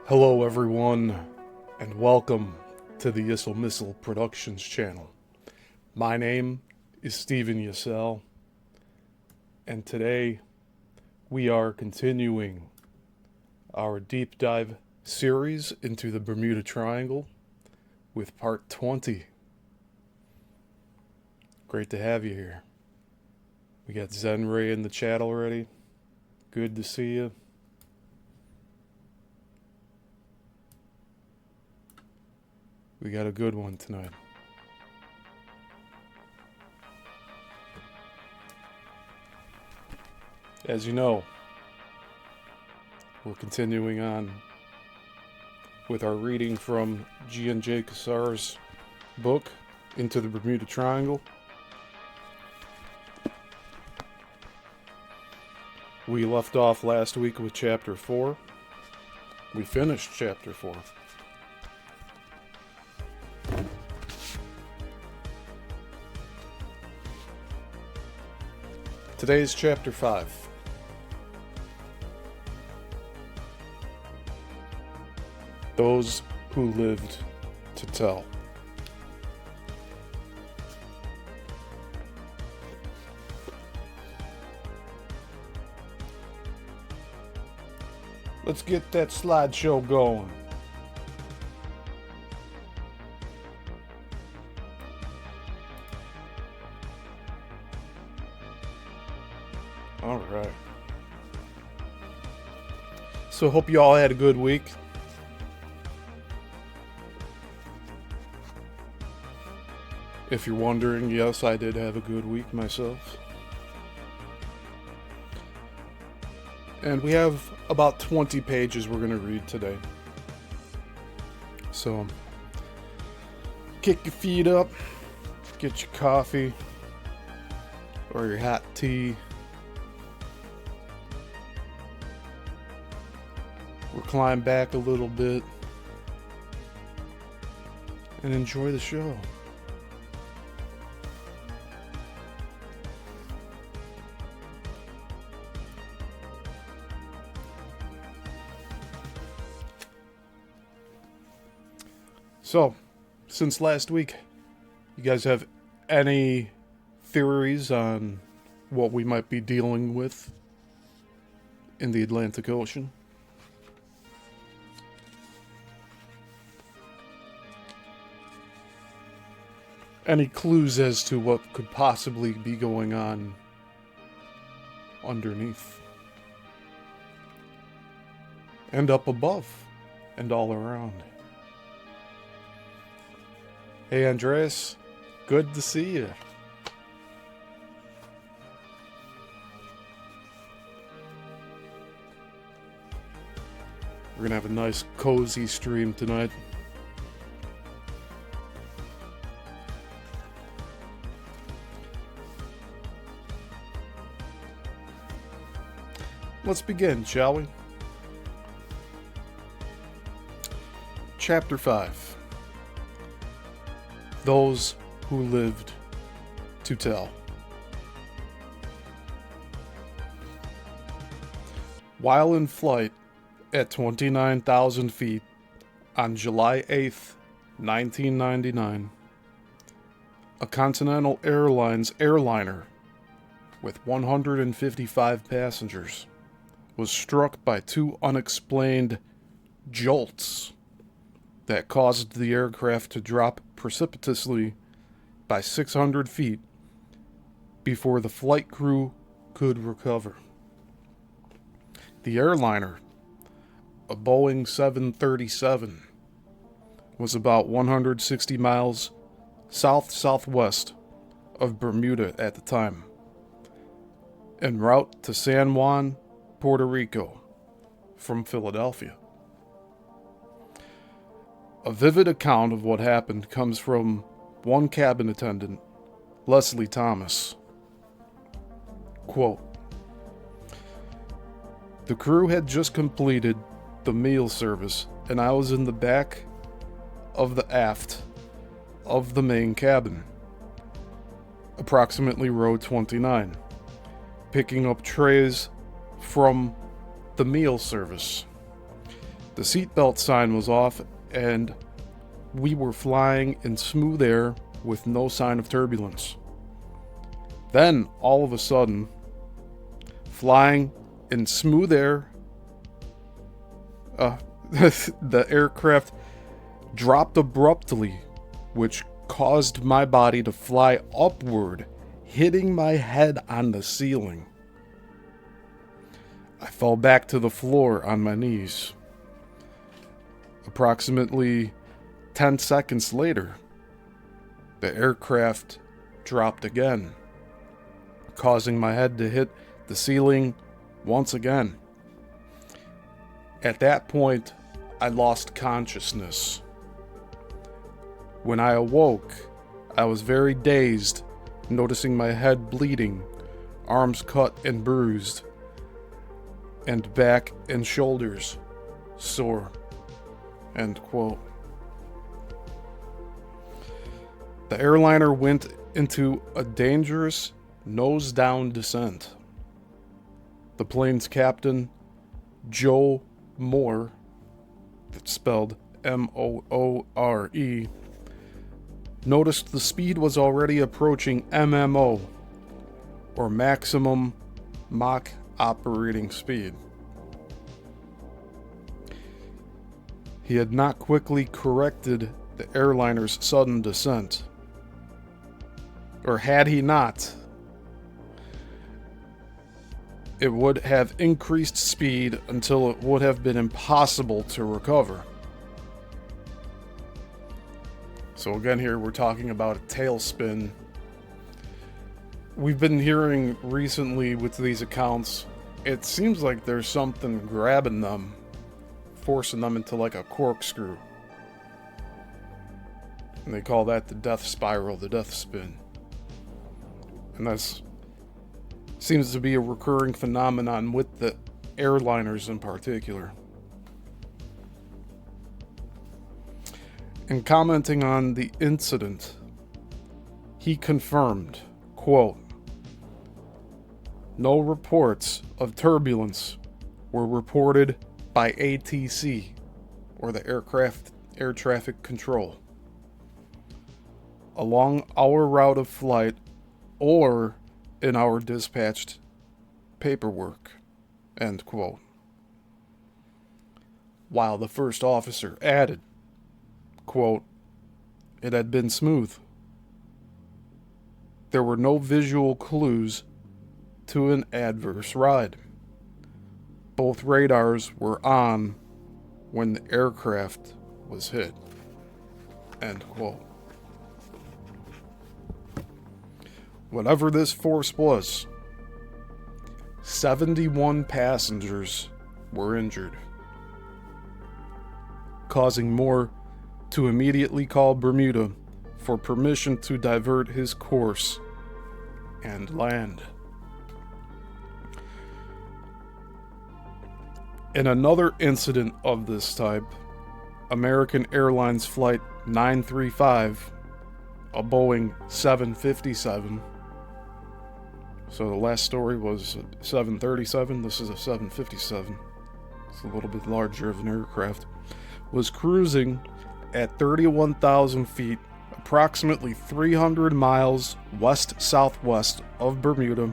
Hello everyone, and welcome to the Yissilmissil Productions channel. My name is Steven Yissil, and today we are continuing our deep dive series into the Bermuda Triangle with part 20. Great to have you here. We got Gian J in the chat already. Good to see you. We got a good one tonight. As you know, we're continuing on with our reading from Gian J. Quasar's book, Into the Bermuda Triangle. We left off last week with chapter 4. We finished chapter 4. Today's chapter 5. Those who lived to tell. Let's get that slideshow going. All right. So hope you all had a good week. If you're wondering, yes, I did have a good week myself. And we have about 20 pages we're going to read today. So kick your feet up, get your coffee or your hot tea. Recline back a little bit and enjoy the show. So, since last week, you guys have any theories on what we might be dealing with in the Atlantic Ocean? Any clues as to what could possibly be going on underneath? And up above and all around. Hey Andreas, good to see you. We're gonna have a nice cozy stream tonight. Let's begin, shall we? Chapter 5. Those who lived to tell. While in flight at 29,000 feet on July 8th, 1999, a Continental Airlines airliner with 155 passengers was struck by two unexplained jolts that caused the aircraft to drop precipitously by 600 feet before the flight crew could recover. The airliner, a Boeing 737, was about 160 miles south-southwest of Bermuda at the time, en route to San Juan, Puerto Rico, from Philadelphia. A vivid account of what happened comes from one cabin attendant, Leslie Thomas. Quote, "The crew had just completed the meal service and I was in the back of the aft of the main cabin, approximately row 29, picking up trays from the meal service. The seatbelt sign was off, and we were flying in smooth air with no sign of turbulence. Then, all of a sudden, flying in smooth air, the aircraft dropped abruptly, which caused my body to fly upward, hitting my head on the ceiling. I fell back to the floor on my knees. Approximately 10 seconds later, the aircraft dropped again, causing my head to hit the ceiling once again. At that point, I lost consciousness. When I awoke, I was very dazed, noticing my head bleeding, arms cut and bruised, and back and shoulders sore. End quote. The airliner went into a dangerous nose-down descent. The plane's captain, Joe Moore, that's spelled M-O-O-R-E, noticed the speed was already approaching MMO, or maximum Mach operating speed. He had not quickly corrected the airliner's sudden descent. Or had he not, it would have increased speed until it would have been impossible to recover. So again, here we're talking about a tailspin. We've been hearing recently with these accounts, it seems like there's something grabbing them, forcing them into like a corkscrew. And they call that the death spiral, the death spin. And that seems to be a recurring phenomenon with the airliners in particular. In commenting on the incident, he confirmed, quote, "No reports of turbulence were reported by ATC, or the Air Traffic Control, along our route of flight or in our dispatched paperwork," end quote. While the first officer added, quote, "It had been smooth. There were no visual clues to an adverse ride. Both radars were on when the aircraft was hit," end quote. Whatever this force was, 71 passengers were injured, causing Moore to immediately call Bermuda for permission to divert his course and land. In another incident of this type, American Airlines Flight 935, a Boeing 757, so the last story was a 737, this is a 757, it's a little bit larger of an aircraft, was cruising at 31,000 feet, approximately 300 miles west-southwest of Bermuda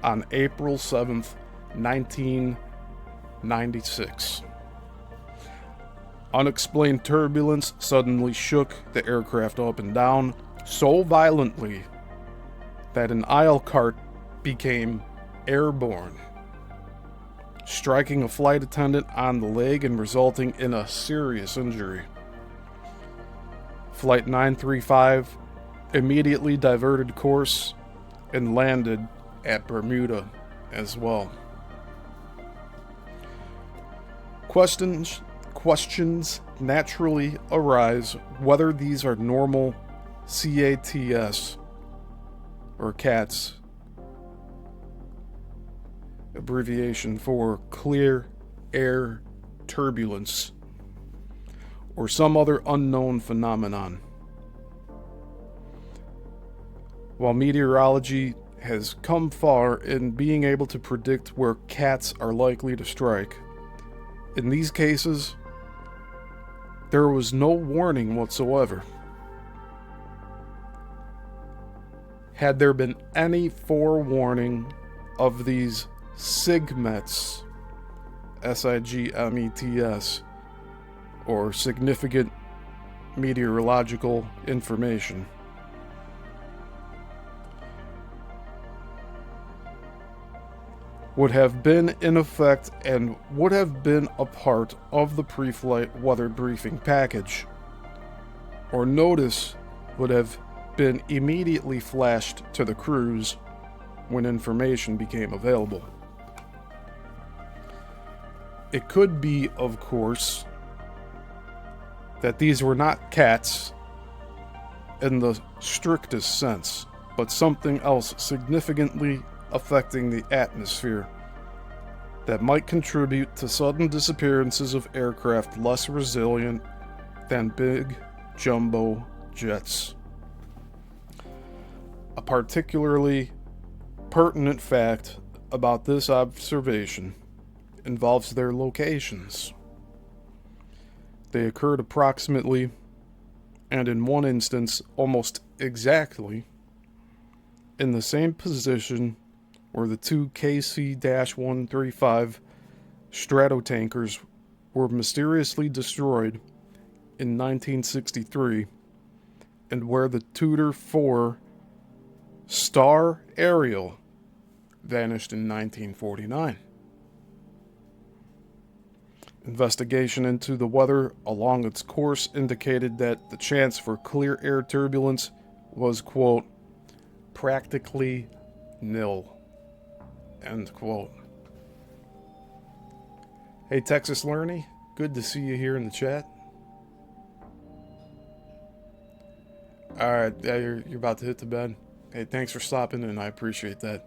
on April 7th, 1996. Unexplained turbulence suddenly shook the aircraft up and down so violently that an aisle cart became airborne, striking a flight attendant on the leg and resulting in a serious injury. Flight 935 immediately diverted course and landed at Bermuda as well. Questions naturally arise whether these are normal CATS, or CATS, abbreviation for clear air turbulence, or some other unknown phenomenon. While meteorology has come far in being able to predict where CATs are likely to strike, in these cases, there was no warning whatsoever. Had there been any forewarning of these SIGMETs, SIGMETS, or significant meteorological information, would have been in effect and would have been a part of the pre-flight weather briefing package, or notice would have been immediately flashed to the crews when information became available. It could be, of course, that these were not cats in the strictest sense, but something else significantly affecting the atmosphere that might contribute to sudden disappearances of aircraft less resilient than big jumbo jets. A particularly pertinent fact about this observation involves their locations. They occurred approximately, and in one instance almost exactly, in the same position where the two KC-135 stratotankers were mysteriously destroyed in 1963, and where the Tudor 4 Star Ariel vanished in 1949. Investigation into the weather along its course indicated that the chance for clear air turbulence was, quote, practically nil, end quote. Hey, Texas Learny, good to see you here in the chat. Alright, yeah, you're about to hit the bed. Hey, thanks for stopping in, I appreciate that.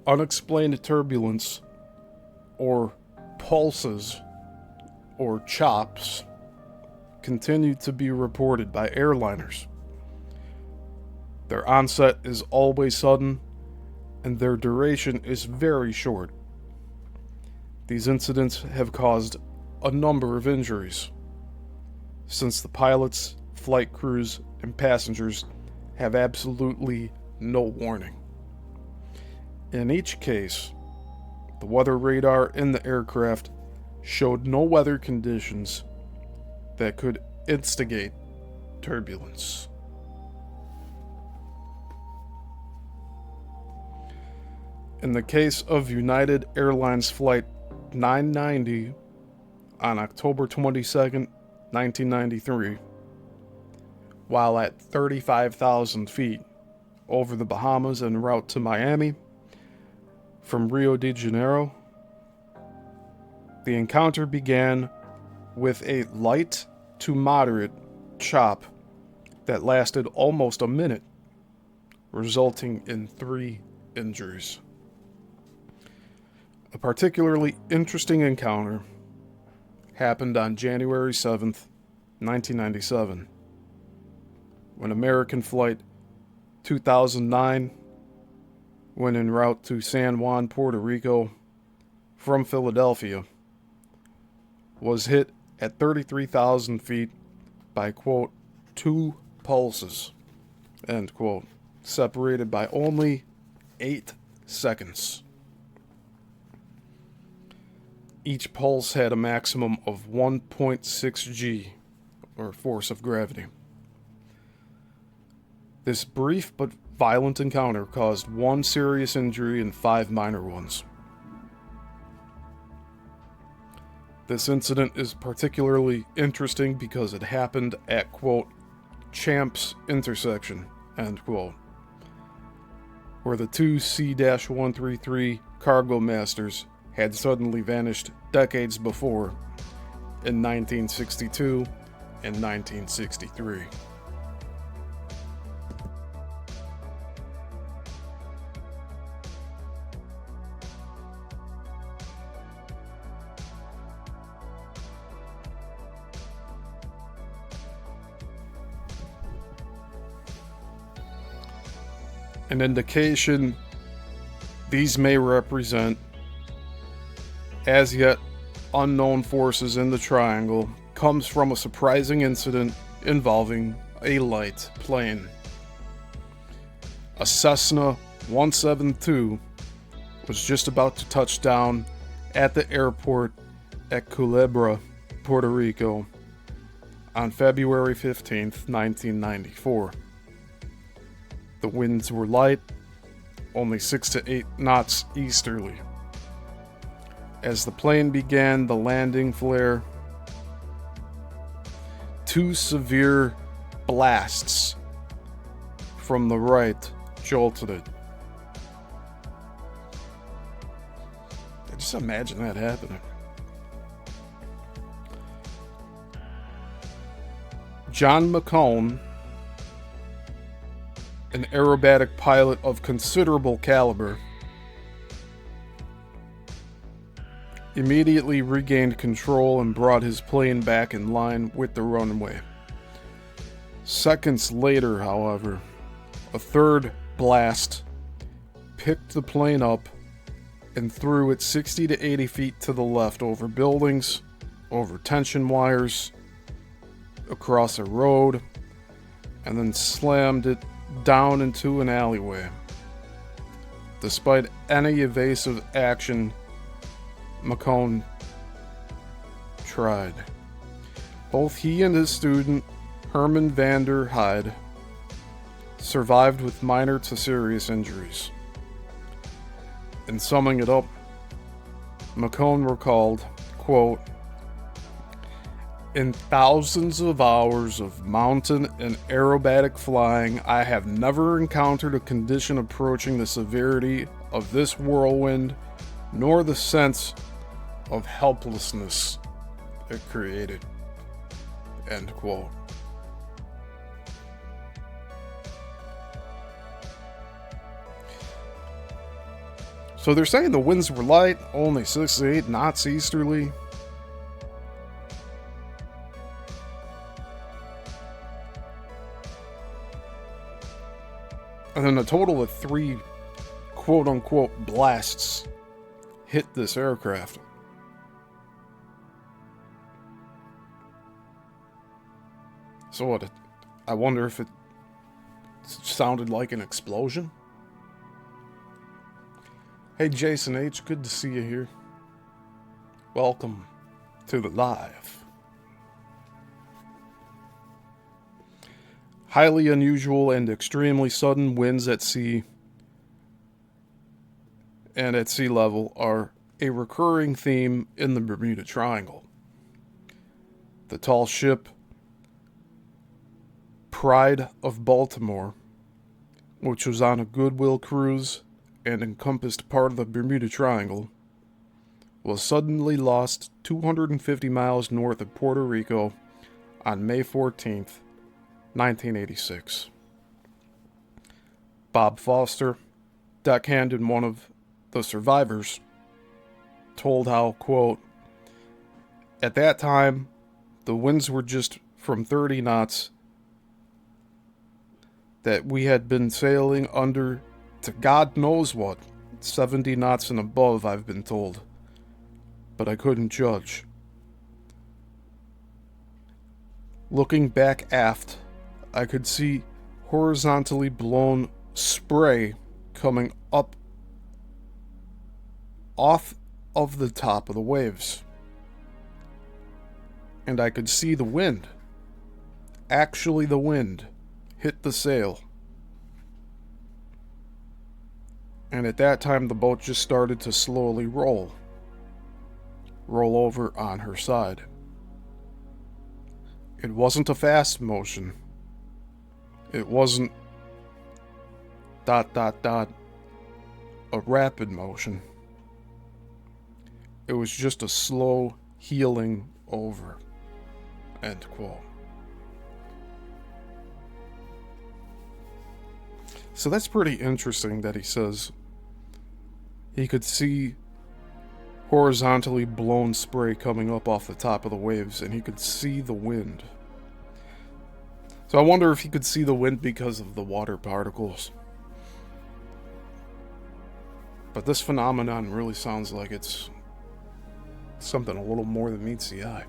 Unexplained turbulence, or pulses, or chops, continue to be reported by airliners. Their onset is always sudden, and their duration is very short. These incidents have caused a number of injuries, since the pilots, flight crews, and passengers have absolutely no warning. In each case, the weather radar in the aircraft showed no weather conditions that could instigate turbulence. In the case of United Airlines Flight 990 on October 22nd, 1993, while at 35,000 feet over the Bahamas en route to Miami from Rio de Janeiro, the encounter began with a light to moderate chop that lasted almost a minute, resulting in 3 injuries. A particularly interesting encounter happened on January 7th, 1997, when American Flight 2009, when en route to San Juan, Puerto Rico, from Philadelphia, was hit at 33,000 feet by, quote, 2 pulses, end quote, separated by only 8 seconds. Each pulse had a maximum of 1.6 G, or force of gravity. This brief but violent encounter caused 1 serious injury and 5 minor ones. This incident is particularly interesting because it happened at, quote, Champs intersection, end quote, where the 2 C-133 cargo masters had suddenly vanished decades before in 1962 and 1963. An indication These may represent as yet unknown forces in the triangle, comes from a surprising incident involving a light plane. A Cessna 172 was just about to touch down at the airport at Culebra, Puerto Rico on February 15th, 1994. The winds were light, only 6 to 8 knots easterly. As the plane began the landing flare, two severe blasts from the right jolted it. Just imagine that happening. John McCone, an aerobatic pilot of considerable caliber, immediately regained control and brought his plane back in line with the runway. Seconds later, however, a third blast picked the plane up and threw it 60 to 80 feet to the left over buildings, over tension wires, across a road, and then slammed it down into an alleyway. Despite any evasive action McCone tried, both he and his student, Herman Vander Hyde, survived with minor to serious injuries. In summing it up, McCone recalled, quote, "In thousands of hours of mountain and aerobatic flying, I have never encountered a condition approaching the severity of this whirlwind, nor the sense of helplessness it created." End quote. So they're saying the winds were light, only 6 to 8 knots easterly. And then a total of 3 quote-unquote blasts hit this aircraft. So what? I wonder if it sounded like an explosion? Hey Jason H, good to see you here. Welcome to the live. Highly unusual and extremely sudden winds at sea and at sea level are a recurring theme in the Bermuda Triangle. The tall ship Pride of Baltimore, which was on a goodwill cruise and encompassed part of the Bermuda Triangle, was suddenly lost 250 miles north of Puerto Rico on May 14th, 1986. Bob Foster, deckhand and one of the survivors, told how, quote, "At that time, the winds were just from 30 knots, that we had been sailing under to God knows what, 70 knots and above, I've been told, but I couldn't judge. Looking back aft, I could see horizontally blown spray coming up off of the top of the waves. And I could see the wind, actually the wind, hit the sail. And at that time, the boat just started to slowly roll over on her side. It wasn't a fast motion. It wasn't ... a rapid motion. It was just a slow heeling over." End quote. So that's pretty interesting that he says he could see horizontally blown spray coming up off the top of the waves, and he could see the wind. So I wonder if he could see the wind because of the water particles. But this phenomenon really sounds like it's something a little more than meets the eye.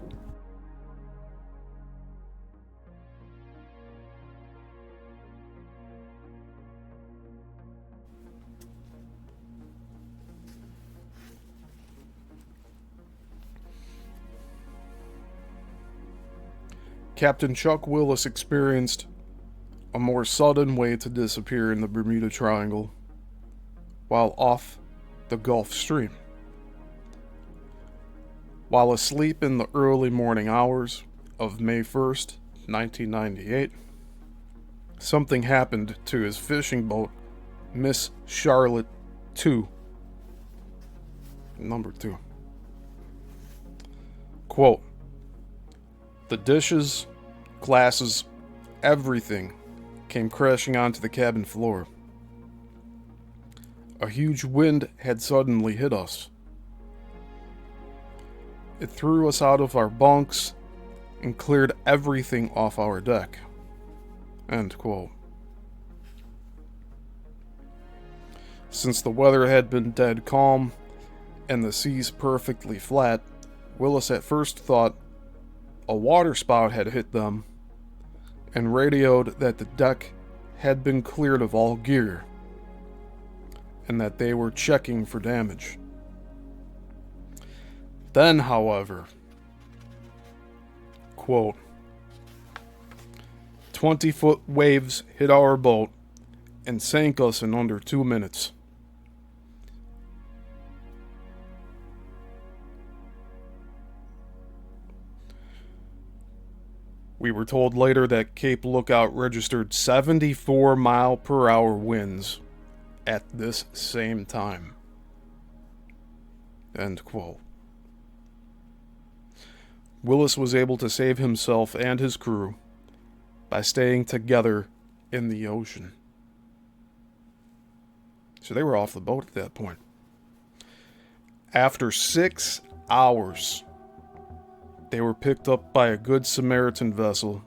Captain Chuck Willis experienced a more sudden way to disappear in the Bermuda Triangle while off the Gulf Stream. While asleep in the early morning hours of May 1st, 1998, something happened to his fishing boat, Miss Charlotte II, number 2. Quote, "The dishes, glasses, everything came crashing onto the cabin floor. A huge wind had suddenly hit us. It threw us out of our bunks and cleared everything off our deck." End quote. Since the weather had been dead calm and the seas perfectly flat, Willis at first thought a water spout had hit them and radioed that the deck had been cleared of all gear and that they were checking for damage. Then, however, quote, 20-foot waves hit our boat and sank us in under 2 minutes. We were told later that Cape Lookout registered 74-mile-per-hour winds at this same time. End quote. Willis was able to save himself and his crew by staying together in the ocean. So they were off the boat at that point. After 6 hours, they were picked up by a Good Samaritan vessel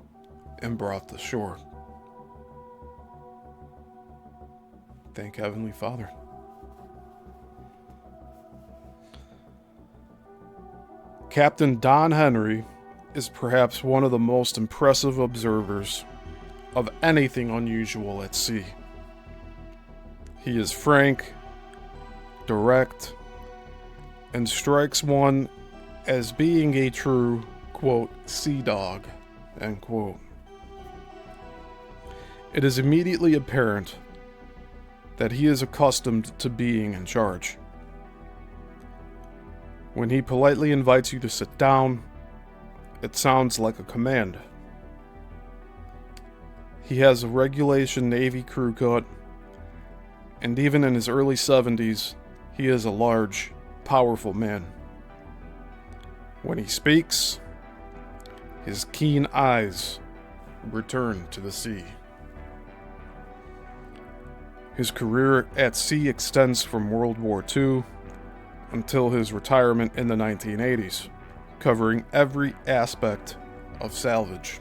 and brought to shore. Thank Heavenly Father. Captain Don Henry is perhaps one of the most impressive observers of anything unusual at sea. He is frank, direct, and strikes one as being a true, quote, sea dog, end quote. It is immediately apparent that he is accustomed to being in charge. When he politely invites you to sit down, it sounds like a command. He has a regulation Navy crew cut, and even in his early 70s, he is a large, powerful man. When he speaks, his keen eyes return to the sea. His career at sea extends from World War II until his retirement in the 1980s, covering every aspect of salvage.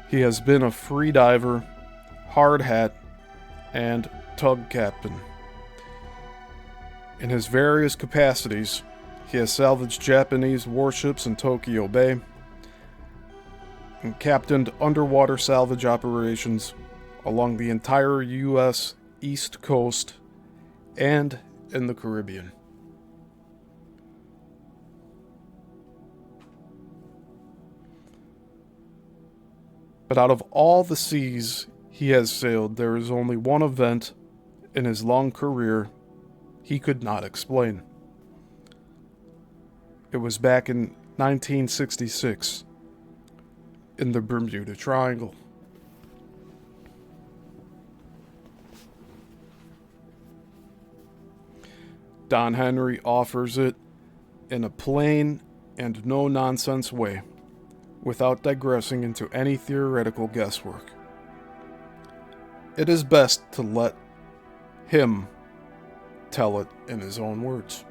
He has been a free diver, hard hat, and tug captain. In his various capacities, he has salvaged Japanese warships in Tokyo Bay and captained underwater salvage operations along the entire U.S. East Coast and in the Caribbean. But out of all the seas he has sailed, there is only one event in his long career he could not explain. It was back in 1966 in the Bermuda Triangle. Don Henry offers it in a plain and no-nonsense way, without digressing into any theoretical guesswork. It is best to let him tell it in his own words.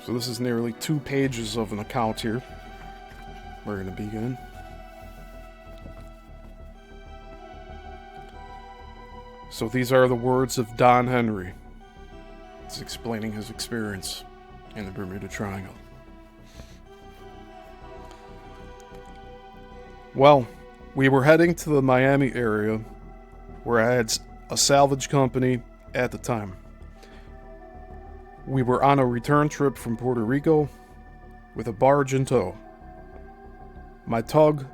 So this is nearly 2 pages of an account here. We're going to begin. So these are the words of Don Henry. He's explaining his experience in the Bermuda Triangle. Well, we were heading to the Miami area where I had a salvage company at the time. We were on a return trip from Puerto Rico with a barge in tow. My tug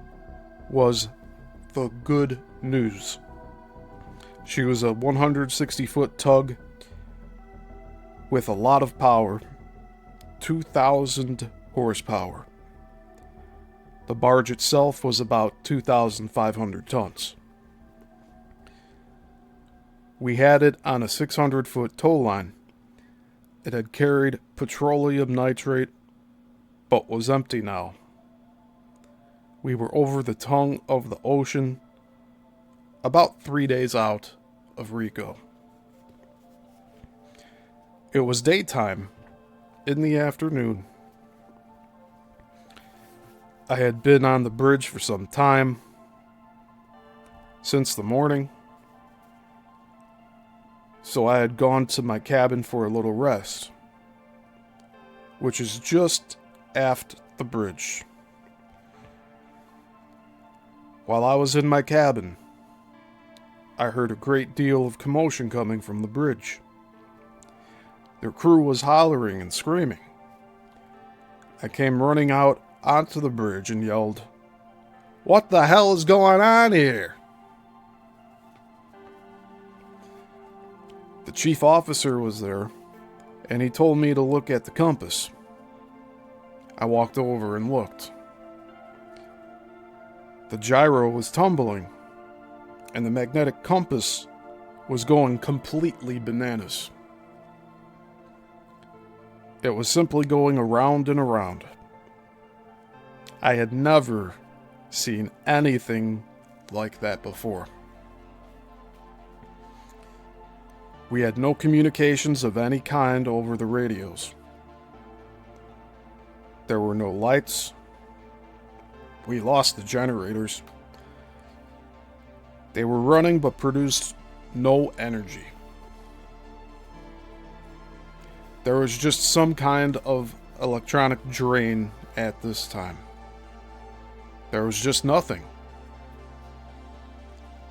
was the Good News. She was a 160-foot tug with a lot of power, 2,000 horsepower. The barge itself was about 2,500 tons. We had it on a 600-foot tow line. It had carried petroleum nitrate, but was empty now. We were over the tongue of the ocean, about 3 days out of Rico. It was daytime, in the afternoon. I had been on the bridge for some time, since the morning, so I had gone to my cabin for a little rest, which is just aft the bridge. While I was in my cabin, I heard a great deal of commotion coming from the bridge. Their crew was hollering and screaming. I came running out onto the bridge and yelled, "What the hell is going on here?" The chief officer was there, and he told me to look at the compass. I walked over and looked. The gyro was tumbling, and the magnetic compass was going completely bananas. It was simply going around and around. I had never seen anything like that before. We had no communications of any kind over the radios. There were no lights. We lost the generators. They were running but produced no energy. There was just some kind of electronic drain at this time. There was just nothing.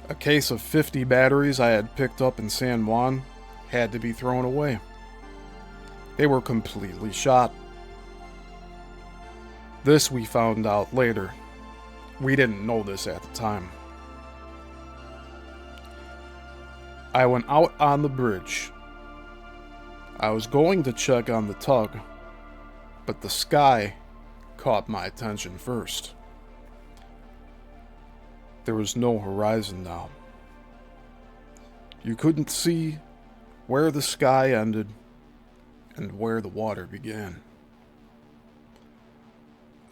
A case of 50 batteries I had picked up in San Juan had to be thrown away. They were completely shot. This we found out later. We didn't know this at the time. I went out on the bridge. I was going to check on the tug, but the sky caught my attention first. There was no horizon now. You couldn't see where the sky ended and where the water began.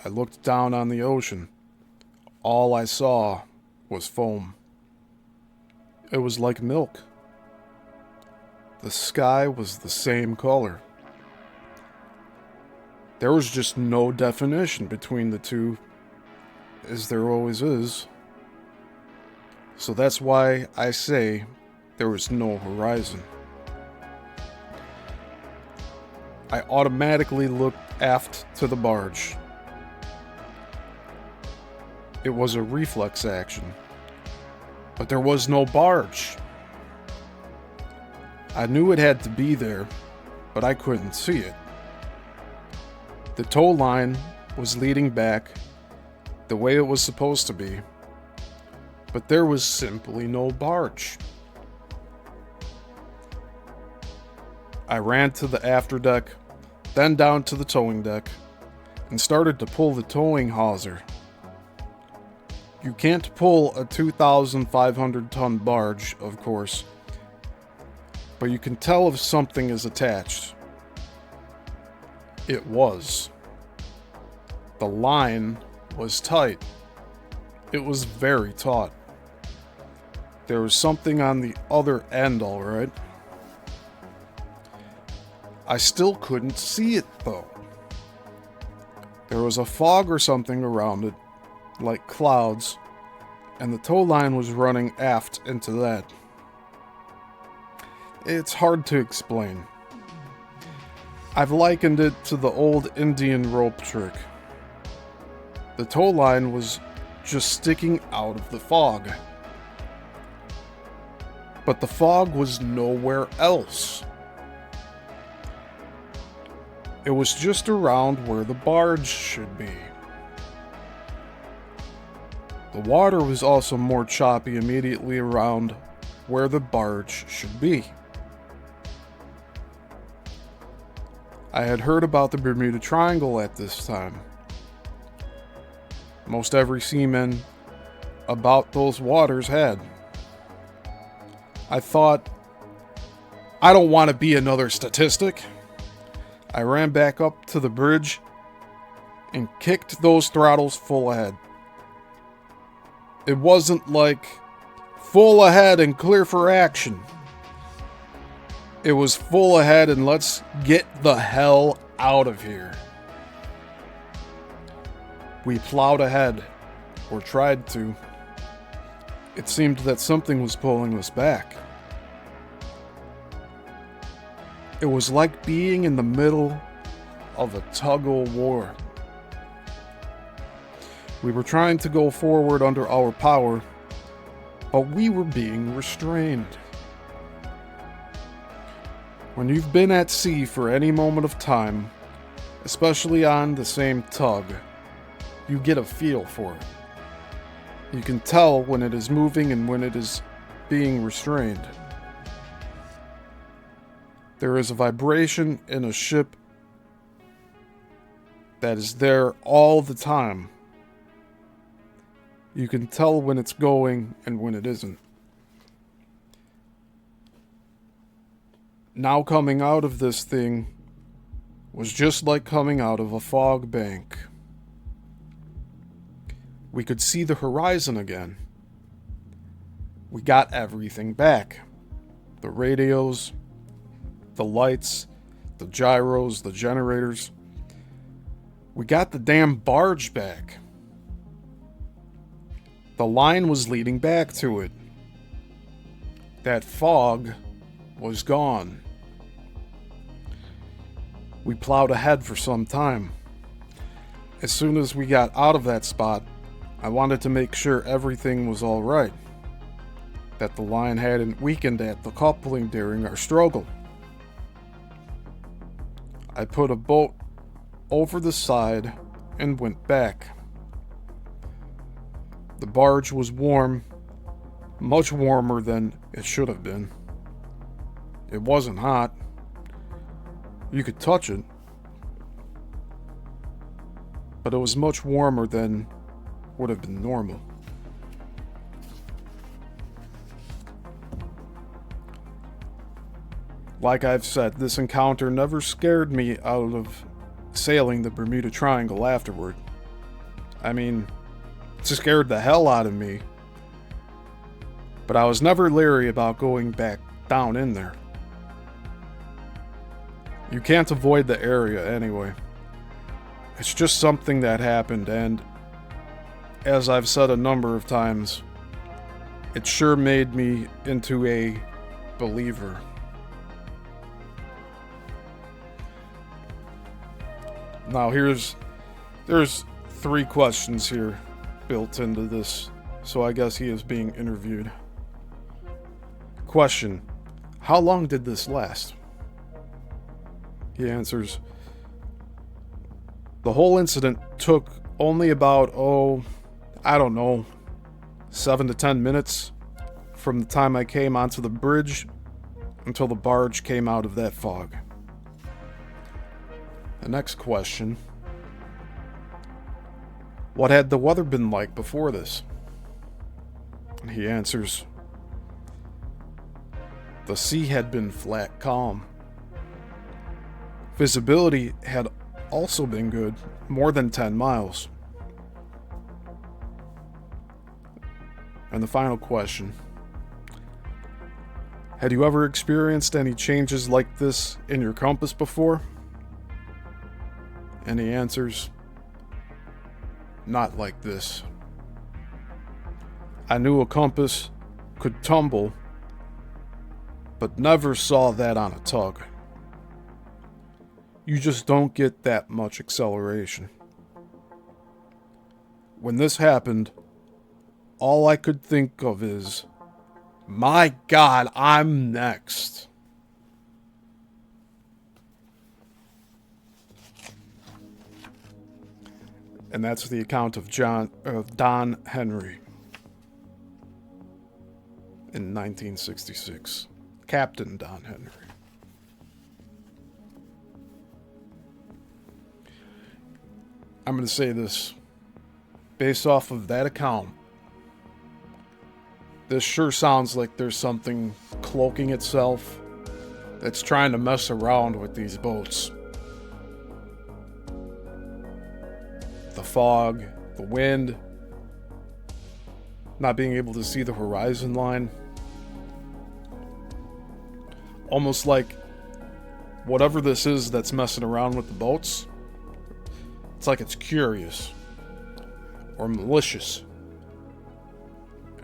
I looked down on the ocean. All I saw was foam. It was like milk. The sky was the same color. There was just no definition between the two, as there always is. So that's why I say there was no horizon. I automatically looked aft to the barge. It was a reflex action, but there was no barge. I knew it had to be there, but I couldn't see it. The tow line was leading back the way it was supposed to be, but there was simply no barge. I ran to the afterdeck, then down to the towing deck, and started to pull the towing hawser. You can't pull a 2,500-ton barge, of course, but you can tell if something is attached. It was. The line was tight. It was very taut. There was something on the other end, all right. I still couldn't see it, though. There was a fog or something around it, like clouds, and the tow line was running aft into that. It's hard to explain. I've likened it to the old Indian rope trick. The tow line was just sticking out of the fog. But the fog was nowhere else. It was just around where the barge should be. The water was also more choppy immediately around where the barge should be. I had heard about the Bermuda Triangle at this time. Most every seaman about those waters had. I thought, I don't want to be another statistic. I ran back up to the bridge and kicked those throttles full ahead. It wasn't like full ahead and clear for action. It was full ahead and let's get the hell out of here. We plowed ahead, or tried to. It seemed that something was pulling us back. It was like being in the middle of a tug-of-war. We were trying to go forward under our power, but we were being restrained. When you've been at sea for any moment of time, especially on the same tug, you get a feel for it. You can tell when it is moving and when it is being restrained. There is a vibration in a ship that is there all the time. You can tell when it's going and when it isn't. Now coming out of this thing was just like coming out of a fog bank. We could see the horizon again. We got everything back. The radios, the lights, the gyros, the generators. We got the damn barge back. The line was leading back to it. That fog was gone. We plowed ahead for some time. As soon as we got out of that spot, I wanted to make sure everything was all right, that the line hadn't weakened at the coupling during our struggle. I put a boat over the side and went back. The barge was warm, much warmer than it should have been. It wasn't hot. You could touch it, but it was much warmer than would have been normal. Like I've said, this encounter never scared me out of sailing the Bermuda Triangle afterward. I mean, it scared the hell out of me, but I was never leery about going back down in there. You can't avoid the area anyway. It's just something that happened, and as I've said a number of times, it sure made me into a believer. Now there's 3 questions here built into this, so I guess he is being interviewed. Question: how long did this last? He answers, the whole incident took only about, 7 to 10 minutes from the time I came onto the bridge until the barge came out of that fog. The next question: what had the weather been like before this? And he answers, the sea had been flat calm. Visibility had also been good, more than 10 miles. And the final question: had you ever experienced any changes like this in your compass before? And he answers, not like this. I knew a compass could tumble, but never saw that on a tug. You just don't get that much acceleration. When this happened, all I could think of is, my God, I'm next. And that's the account of Don Henry in 1966. Captain Don Henry. I'm going to say this. Based off of that account, this sure sounds like there's something cloaking itself that's trying to mess around with these boats. The fog, the wind, not being able to see the horizon line. Almost like whatever this is that's messing around with the boats, it's like it's curious or malicious.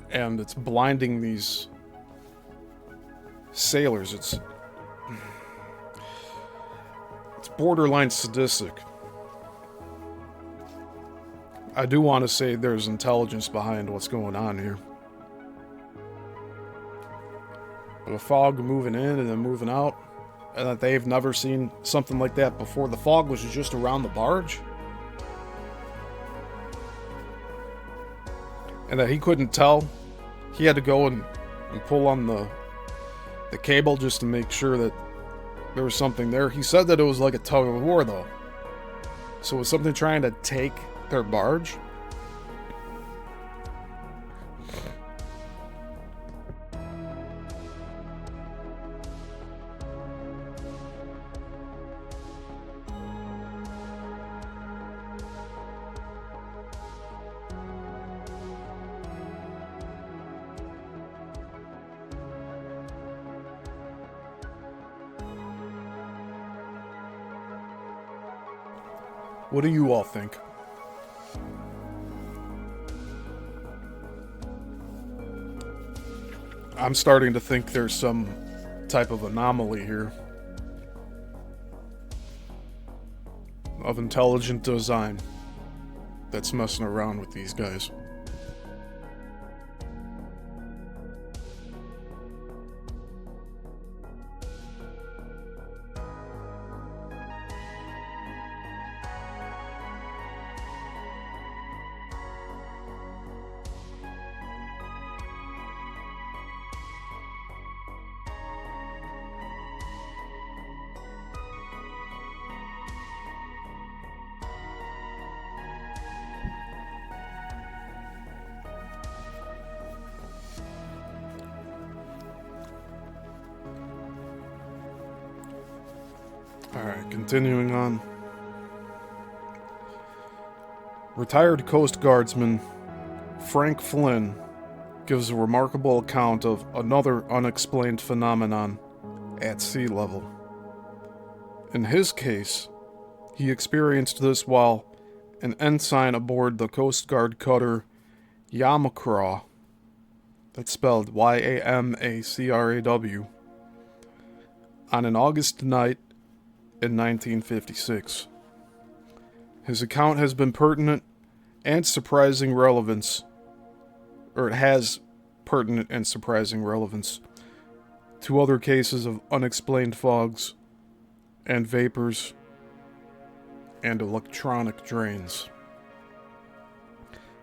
And it's blinding these sailors. It's borderline sadistic. I do want to say there's intelligence behind what's going on here. But the fog moving in and then moving out, and that they've never seen something like that before. The fog was just around the barge. And that he couldn't tell. He had to go and pull on the cable just to make sure that there was something there. He said that it was like a tug of war, though. So was something trying to take their barge? What do you all think? I'm starting to think there's some type of anomaly here. Of intelligent design that's messing around with these guys. Alright, continuing on. Retired Coast Guardsman Frank Flynn gives a remarkable account of another unexplained phenomenon at sea level. In his case, he experienced this while an ensign aboard the Coast Guard cutter Yamacraw, that's spelled Yamacraw, on an August night in 1956. His account has been pertinent and surprising relevance, or it has pertinent and surprising relevance to other cases of unexplained fogs and vapors and electronic drains.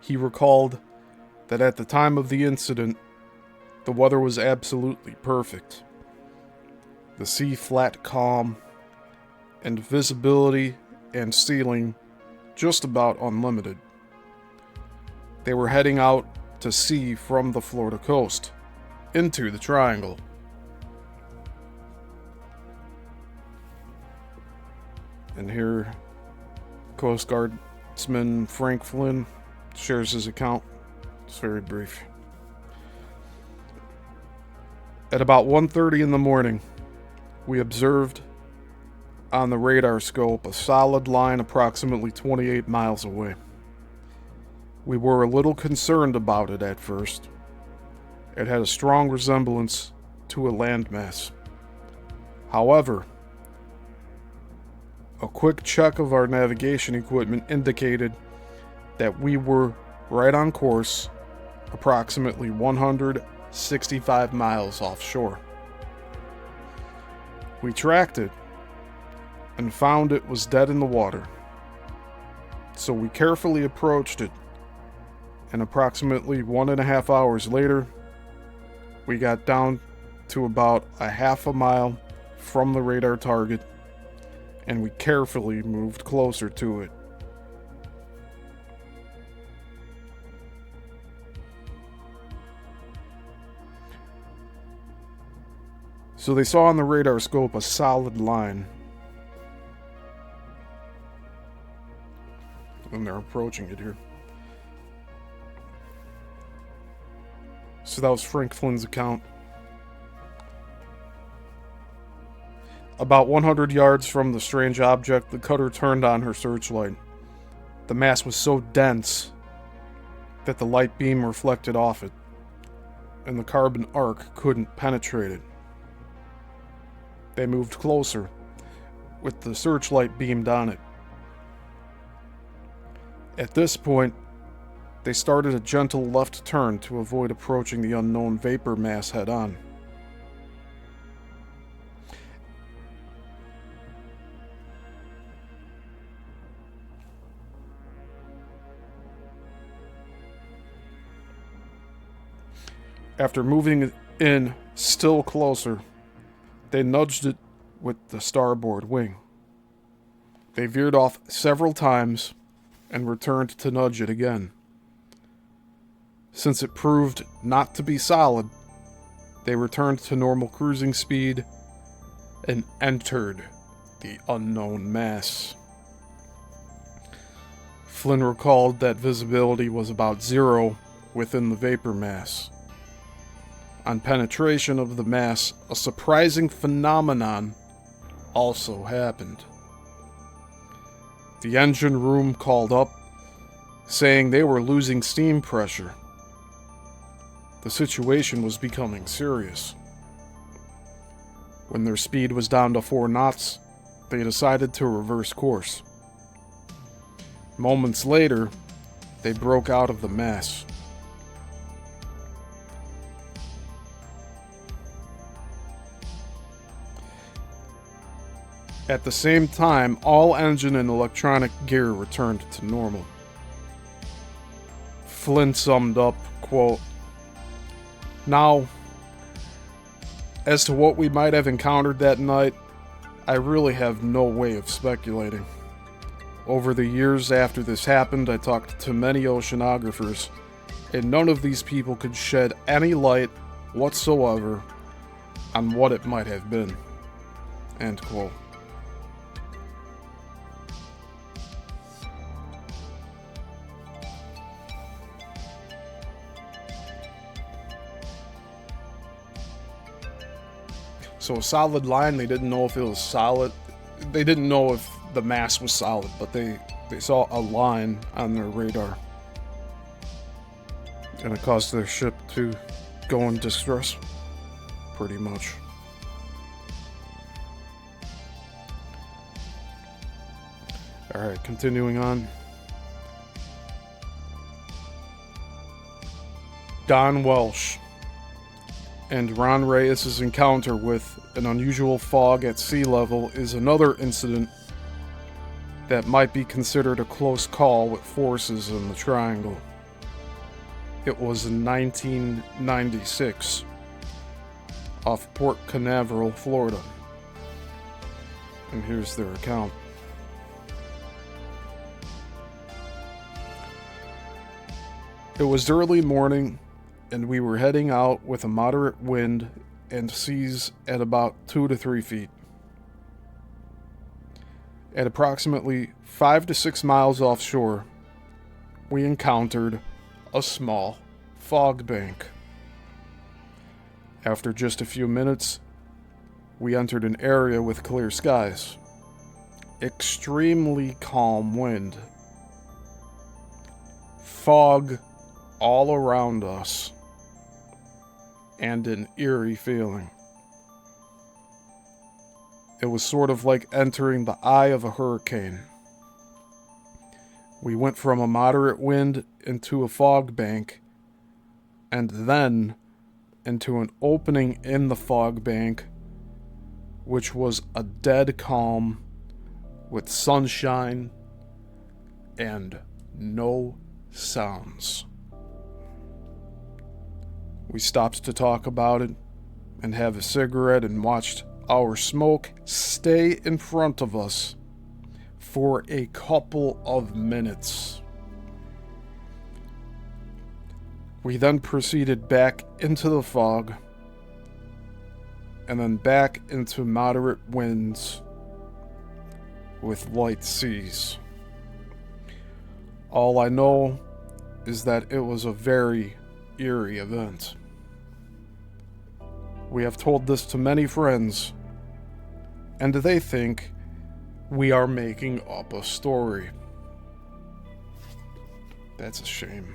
He recalled that at the time of the incident, the weather was absolutely perfect. The sea flat calm, and visibility and ceiling just about unlimited. They were heading out to sea from the Florida coast, into the Triangle. And here, Coast Guardsman Frank Flynn shares his account. It's very brief. At about 1:30 in the morning, we observed on the radar scope a solid line approximately 28 miles away. We were a little concerned about it at first. It had a strong resemblance to a landmass. However, a quick check of our navigation equipment indicated that we were right on course, approximately 165 miles offshore. We tracked it and found it was dead in the water. So we carefully approached it, and approximately 1.5 hours later, we got down to about a half a mile from the radar target, and we carefully moved closer to it. So they saw on the radar scope a solid line. And they're approaching it here. So that was Frank Flynn's account. About 100 yards from the strange object, the cutter turned on her searchlight. The mass was so dense that the light beam reflected off it, and the carbon arc couldn't penetrate it. They moved closer, with the searchlight beamed on it. At this point, they started a gentle left turn to avoid approaching the unknown vapor mass head-on. After moving in still closer, they nudged it with the starboard wing. They veered off several times and returned to nudge it again. Since it proved not to be solid, they returned to normal cruising speed and entered the unknown mass. Flynn recalled that visibility was about 0 within the vapor mass. On penetration of the mass, a surprising phenomenon also happened. The engine room called up, saying they were losing steam pressure. The situation was becoming serious. When their speed was down to 4 knots, they decided to reverse course. Moments later, they broke out of the mass. At the same time, all engine and electronic gear returned to normal. Flynn summed up, quote, "Now, as to what we might have encountered that night, I really have no way of speculating. Over the years after this happened, I talked to many oceanographers, and none of these people could shed any light whatsoever on what it might have been." End quote. So a solid line, they didn't know if it was solid. They didn't know if the mass was solid, but they saw a line on their radar. And it caused their ship to go in distress, pretty much. Alright, continuing on. Don Welsh and Ron Reyes' encounter with an unusual fog at sea level is another incident that might be considered a close call with forces in the Triangle. It was in 1996, off Port Canaveral, Florida. And here's their account. It was early morning, and we were heading out with a moderate wind and seas at about 2 to 3 feet. At approximately 5 to 6 miles offshore, we encountered a small fog bank. After just a few minutes, we entered an area with clear skies. Extremely calm wind. fog all around us, and an eerie feeling. It was sort of like entering the eye of a hurricane. We went from a moderate wind into a fog bank, and then into an opening in the fog bank, which was a dead calm with sunshine and no sounds. We stopped to talk about it and have a cigarette and watched our smoke stay in front of us for a couple of minutes. We then proceeded back into the fog and then back into moderate winds with light seas. All I know is that it was a very eerie event. We have told this to many friends, and they think we are making up a story. That's a shame.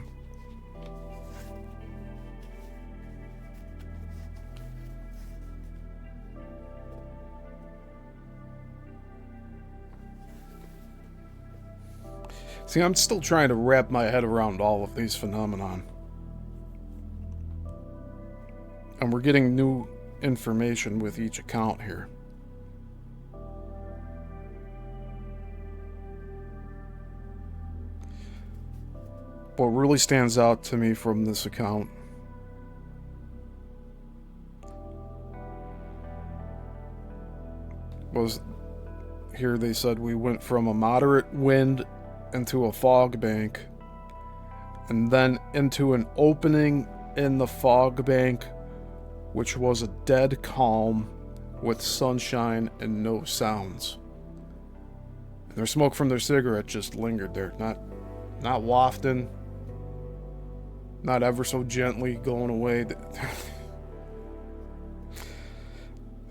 See, I'm still trying to wrap my head around all of these phenomenon. And we're getting new information with each account here. What really stands out to me from this account was, here they said we went from a moderate wind into a fog bank, and then into an opening in the fog bank, which was a dead calm with sunshine and no sounds. And their smoke from their cigarette just lingered there, not wafting, not ever so gently going away.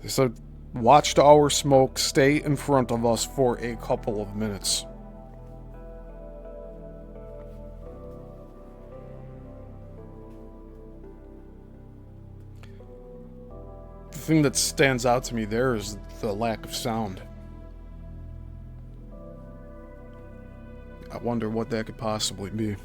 They said, watched our smoke stay in front of us for a couple of minutes. The thing that stands out to me there is the lack of sound. I wonder what that could possibly be.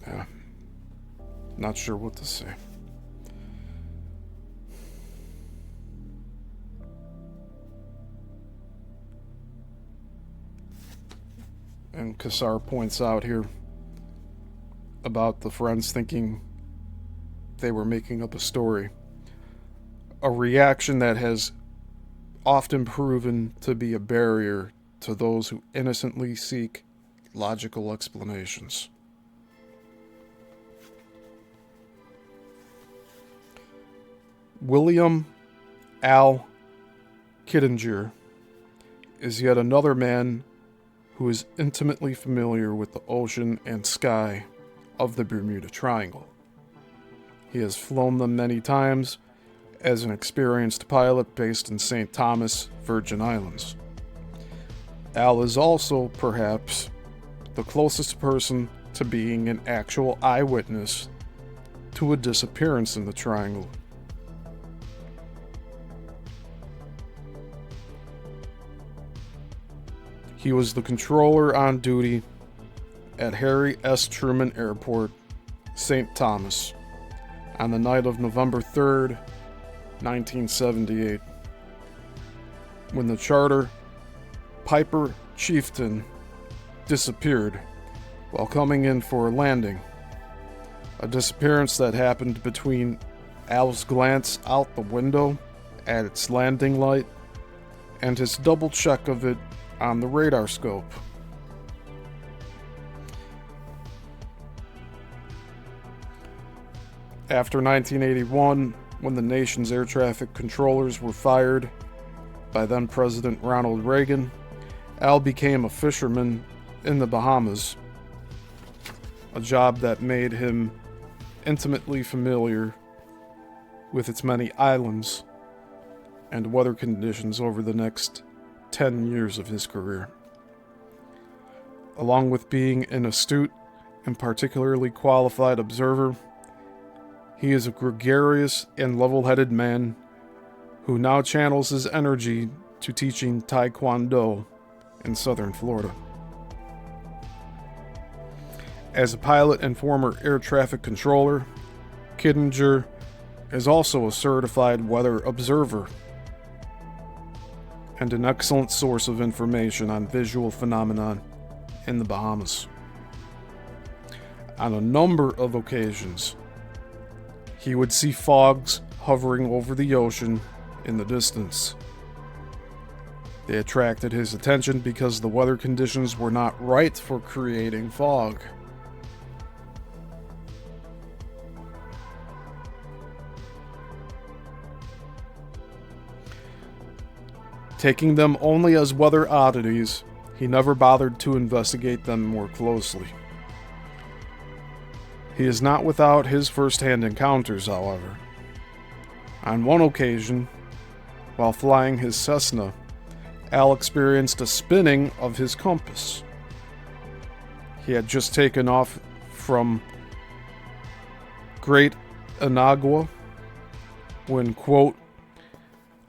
Yeah, not sure what to say. And Quasar points out here about the friends thinking they were making up a story. A reaction that has often proven to be a barrier to those who innocently seek logical explanations. William Al Kittinger is yet another man who is intimately familiar with the ocean and sky of the Bermuda Triangle. He has flown them many times as an experienced pilot based in St. Thomas, Virgin Islands. Al is also, perhaps, the closest person to being an actual eyewitness to a disappearance in the Triangle. He was the controller on duty at Harry S. Truman Airport, St. Thomas, on the night of November 3rd, 1978, when the charter Piper Chieftain disappeared while coming in for a landing, a disappearance that happened between Al's glance out the window at its landing light and his double check of it on the radar scope. After 1981, when the nation's air traffic controllers were fired by then President Ronald Reagan, Al became a fisherman in the Bahamas, a job that made him intimately familiar with its many islands and weather conditions over the next 10 years of his career. Along with being an astute and particularly qualified observer, he is a gregarious and level-headed man who now channels his energy to teaching Taekwondo in southern Florida. As a pilot and former air traffic controller, Kittinger is also a certified weather observer and an excellent source of information on visual phenomena in the Bahamas. On a number of occasions, he would see fogs hovering over the ocean in the distance. They attracted his attention because the weather conditions were not right for creating fog. Taking them only as weather oddities, he never bothered to investigate them more closely. He is not without his first-hand encounters, however. On one occasion, while flying his Cessna, Al experienced a spinning of his compass. He had just taken off from Great Anagua when, quote,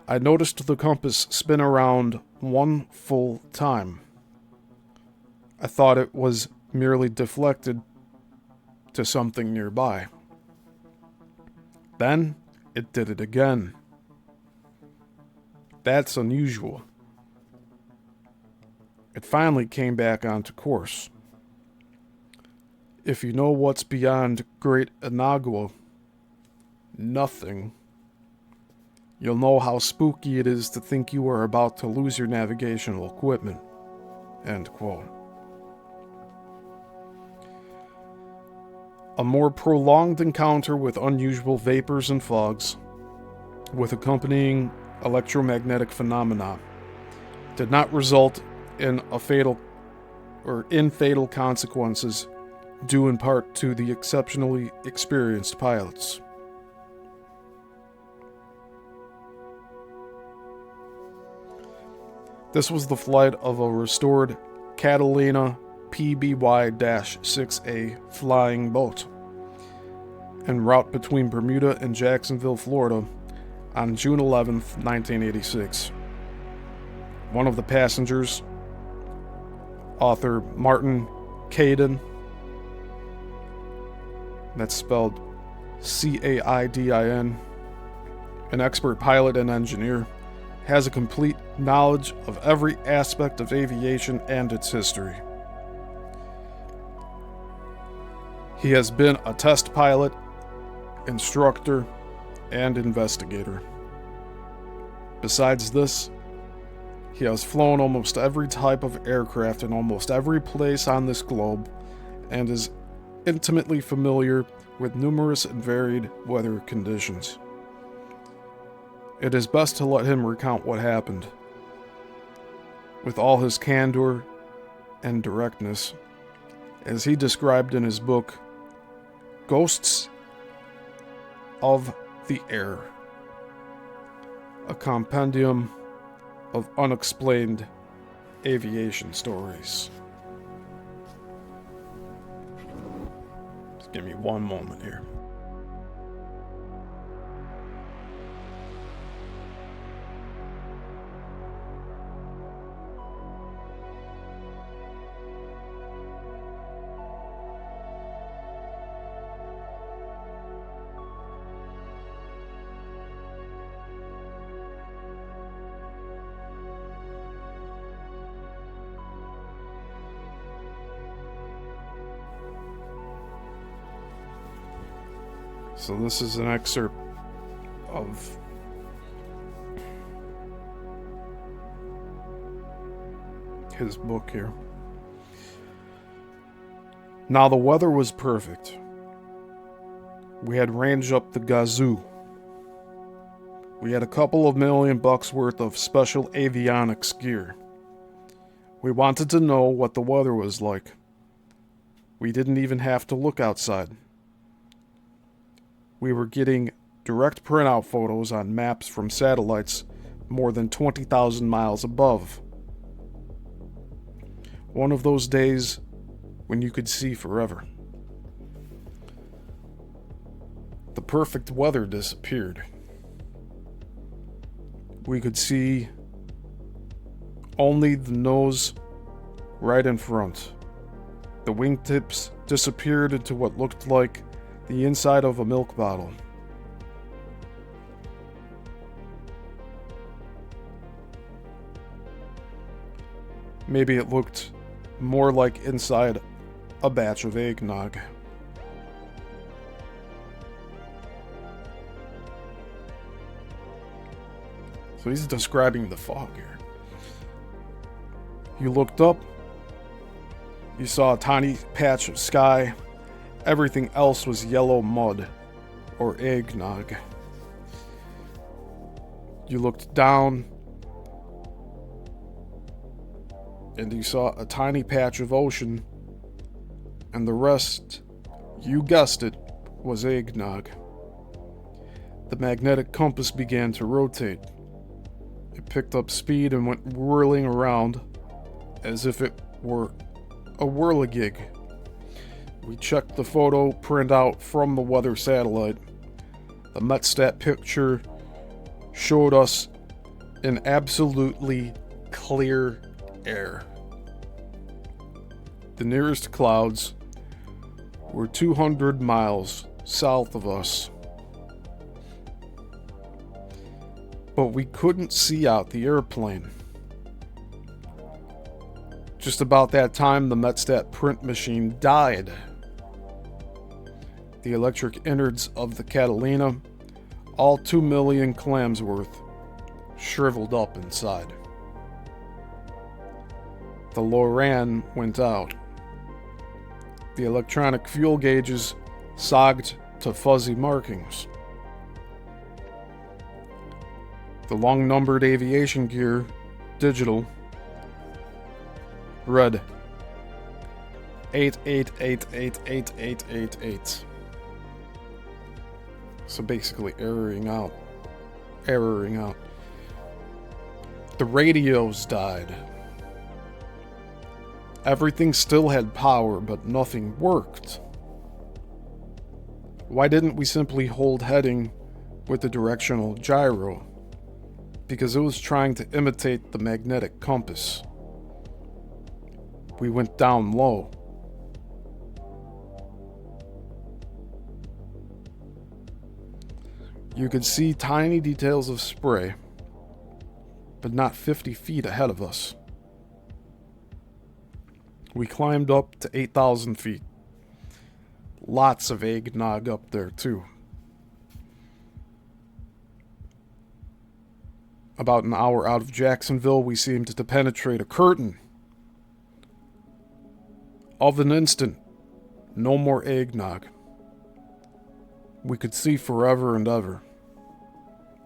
I noticed the compass spin around one full time. I thought it was merely deflected to something nearby. Then it did it again. That's unusual. It finally came back onto course. If you know what's beyond Great Anagua, nothing, you'll know how spooky it is to think you are about to lose your navigational equipment. End quote. A more prolonged encounter with unusual vapors and fogs, with accompanying electromagnetic phenomena, did not result in fatal consequences, due in part to the exceptionally experienced pilots. This was the flight of a restored Catalina PBY-6A flying boat en route between Bermuda and Jacksonville, Florida on June 11, 1986. One of the passengers, author Martin Caidin, that's spelled Caidin, an expert pilot and engineer, has a complete knowledge of every aspect of aviation and its history. He has been a test pilot, instructor, and investigator. Besides this, he has flown almost every type of aircraft in almost every place on this globe and is intimately familiar with numerous and varied weather conditions. It is best to let him recount what happened, with all his candor and directness, as he described in his book, Ghosts of the Air, a compendium of unexplained aviation stories. Just give me one moment here. So this is an excerpt of his book here. Now the weather was perfect. We had ranged up the Gazoo. We had a couple of $1,000,000 worth of special avionics gear. We wanted to know what the weather was like. We didn't even have to look outside. We were getting direct printout photos on maps from satellites more than 20,000 miles above. One of those days when you could see forever. The perfect weather disappeared. We could see only the nose right in front. The wingtips disappeared into what looked like the inside of a milk bottle. Maybe it looked more like inside a batch of eggnog. So he's describing the fog here. You looked up, you saw a tiny patch of sky. Everything else was yellow mud or eggnog. You looked down, and you saw a tiny patch of ocean, and the rest, you guessed it, was eggnog. The magnetic compass began to rotate. It picked up speed and went whirling around as if it were a whirligig. We checked the photo printout from the weather satellite. The Metstat picture showed us an absolutely clear air. The nearest clouds were 200 miles south of us. But we couldn't see out the airplane. Just about that time, the Metstat print machine died. The electric innards of the Catalina, all 2 million clams worth, shriveled up inside. The Loran went out. The electronic fuel gauges sogged to fuzzy markings. The long-numbered aviation gear, digital, read 88888888. So basically erroring out. The radios died. Everything still had power, but nothing worked. Why didn't we simply hold heading with the directional gyro? Because it was trying to imitate the magnetic compass. We went down low. You could see tiny details of spray, but not 50 feet ahead of us. We climbed up to 8,000 feet. Lots of eggnog up there, too. About an hour out of Jacksonville, we seemed to penetrate a curtain. Of an instant, no more eggnog. We could see forever and ever.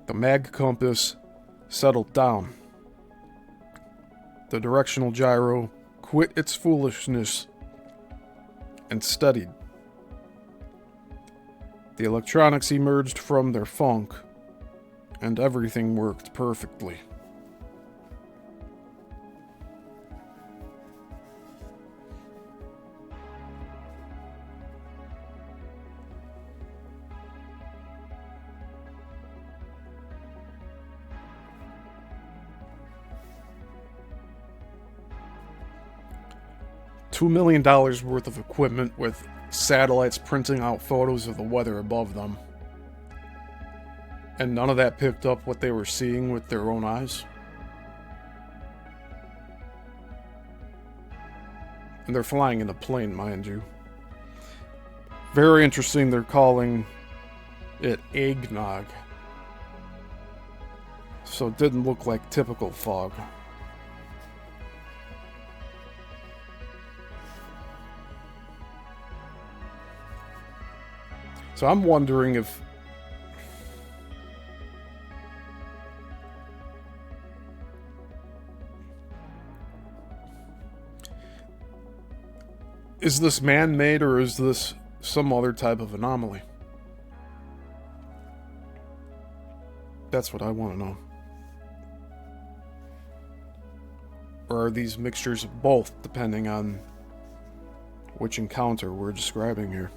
The mag compass settled down. The directional gyro quit its foolishness and steadied. The electronics emerged from their funk, and everything worked perfectly. $2 million worth of equipment with satellites printing out photos of the weather above them. And none of that picked up what they were seeing with their own eyes. And they're flying in a plane, mind you. Very interesting, they're calling it eggnog. So it didn't look like typical fog. So I'm wondering if is this man-made or is this some other type of anomaly? That's what I want to know. Or are these mixtures of both, depending on which encounter we're describing here?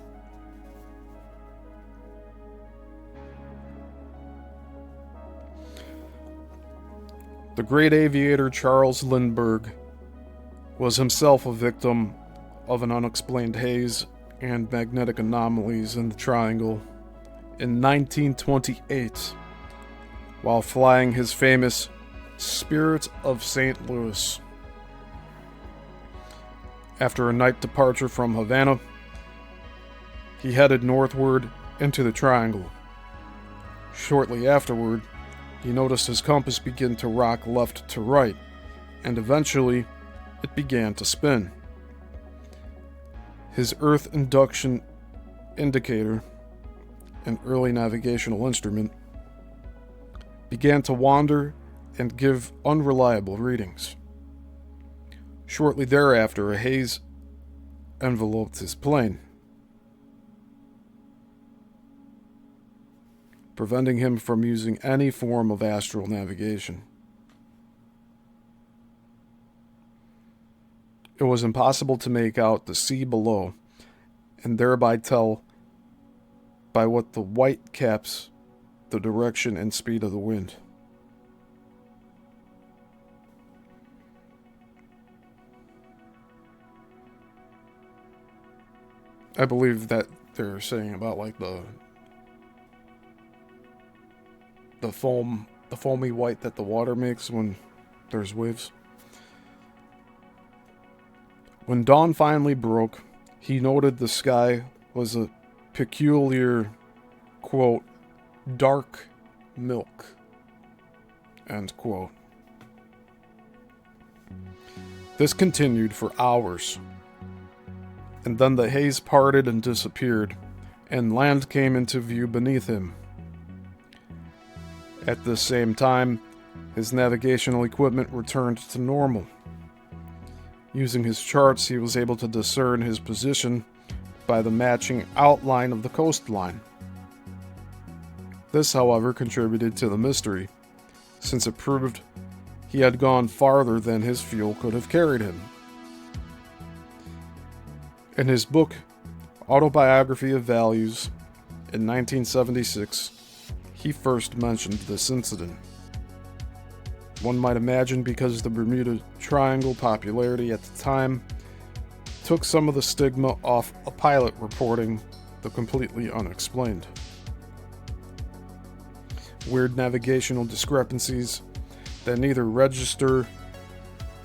The great aviator Charles Lindbergh was himself a victim of an unexplained haze and magnetic anomalies in the Triangle in 1928 while flying his famous Spirit of St. Louis. After a night departure from Havana, he headed northward into the Triangle. Shortly afterward, he noticed his compass begin to rock left to right, and eventually it began to spin. His Earth induction indicator, an early navigational instrument, began to wander and give unreliable readings. Shortly thereafter, a haze enveloped his plane, preventing him from using any form of astral navigation. It was impossible to make out the sea below, and thereby tell by what the white caps the direction and speed of the wind. I believe that they're saying about like the foamy white that the water makes when there's waves. When dawn finally broke, he noted the sky was a peculiar, quote, dark milk, end quote. This continued for hours, and then the haze parted and disappeared, and land came into view beneath him. At the same time, his navigational equipment returned to normal. Using his charts, he was able to discern his position by the matching outline of the coastline. This, however, contributed to the mystery, since it proved he had gone farther than his fuel could have carried him. In his book, Autobiography of Values, in 1976, he first mentioned this incident. One might imagine because the Bermuda Triangle popularity at the time took some of the stigma off a pilot reporting the completely unexplained. Weird navigational discrepancies that neither register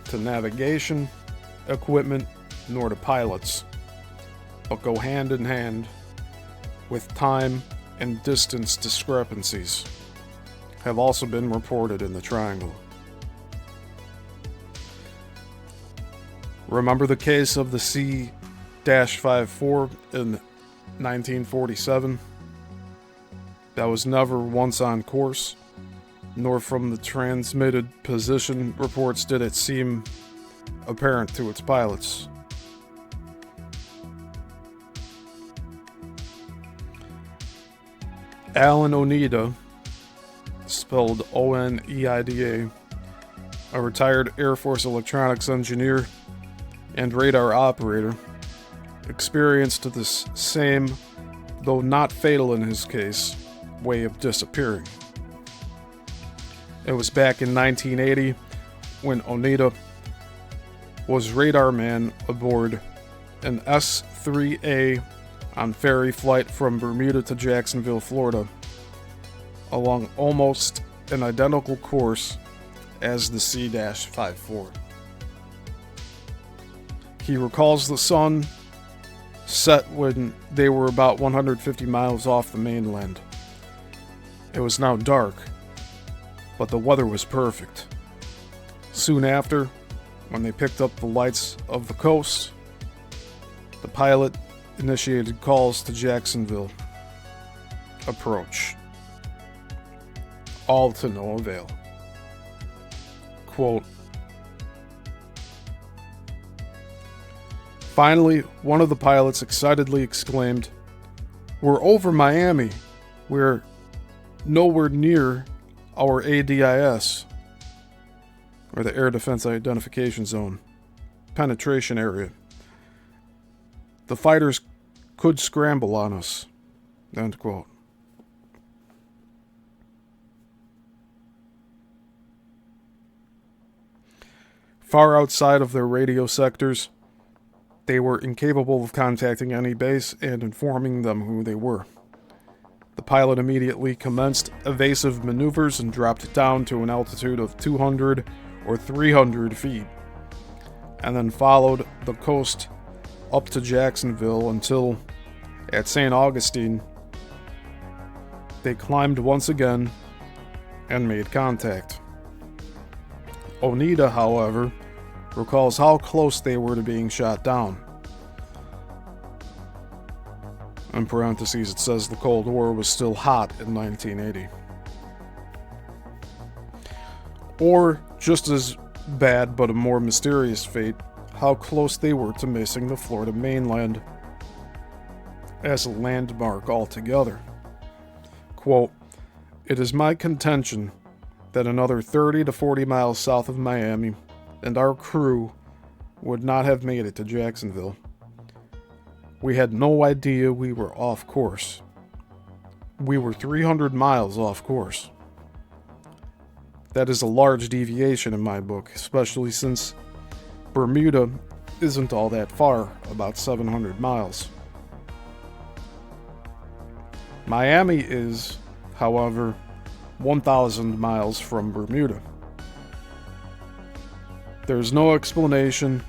to navigation, equipment, nor to pilots, but go hand in hand with time and distance discrepancies, have also been reported in the Triangle. Remember the case of the C-54 in 1947? That was never once on course, nor from the transmitted position reports did it seem apparent to its pilots. Alan Oneida, spelled O-N-E-I-D-A, a retired Air Force electronics engineer and radar operator, experienced this same, though not fatal in his case, way of disappearing. It was back in 1980 when Oneida was radar man aboard an S-3A on ferry flight from Bermuda to Jacksonville, Florida, along almost an identical course as the C-54. He recalls the sun set when they were about 150 miles off the mainland. It was now dark, but the weather was perfect. Soon after, when they picked up the lights of the coast, the pilot initiated calls to Jacksonville, approach. All to no avail. Quote, finally, one of the pilots excitedly exclaimed, "We're over Miami. We're nowhere near our ADIS," or the Air Defense Identification Zone, penetration area. "The fighters could scramble on us." End quote. Far outside of their radio sectors, they were incapable of contacting any base and informing them who they were. The pilot immediately commenced evasive maneuvers and dropped down to an altitude of 200 or 300 feet, and then followed the coast up to Jacksonville until, at St. Augustine, they climbed once again and made contact. Oneida, however, recalls how close they were to being shot down. In parentheses, it says the Cold War was still hot in 1980. Or, just as bad but a more mysterious fate, how close they were to missing the Florida mainland as a landmark altogether. Quote, "It is my contention that another 30 to 40 miles south of Miami, and our crew would not have made it to Jacksonville. We had no idea we were off course. We were 300 miles off course. That is a large deviation in my book, especially since Bermuda isn't all that far, about 700 miles. Miami is, however, 1,000 miles from Bermuda. There's no explanation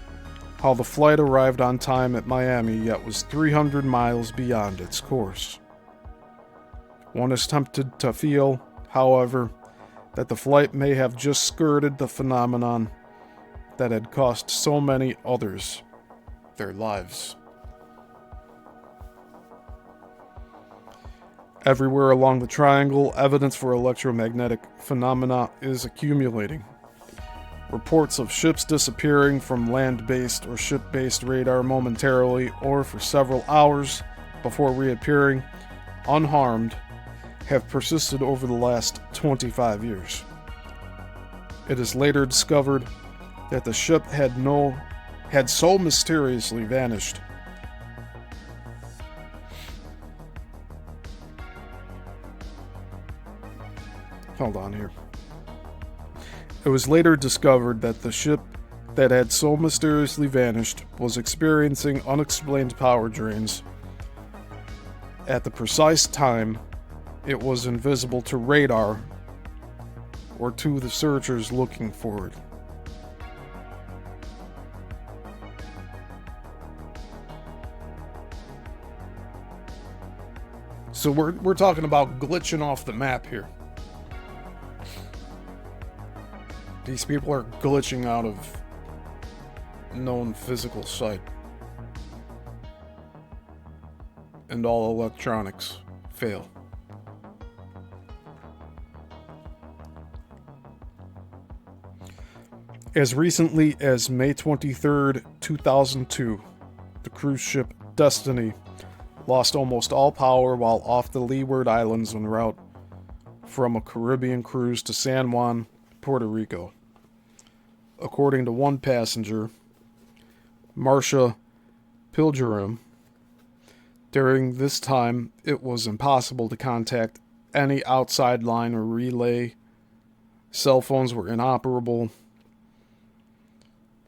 how the flight arrived on time at Miami yet was 300 miles beyond its course. One is tempted to feel, however, that the flight may have just skirted the phenomenon that had cost so many others their lives." Everywhere along the triangle, evidence for electromagnetic phenomena is accumulating. Reports of ships disappearing from land-based or ship-based radar momentarily or for several hours before reappearing unharmed have persisted over the last 25 years. It is later discovered that the ship had so mysteriously vanished Hold on here. It was later discovered that the ship that had so mysteriously vanished was experiencing unexplained power drains. At the precise time, it was invisible to radar or to the searchers looking for it. So we're talking about glitching off the map here. These people are glitching out of known physical sight. And all electronics fail. As recently as May 23rd, 2002, the cruise ship Destiny lost almost all power while off the Leeward Islands en route from a Caribbean cruise to San Juan, Puerto Rico. According to one passenger, Marcia Pilgrim, during this time it was impossible to contact any outside line or relay, cell phones were inoperable,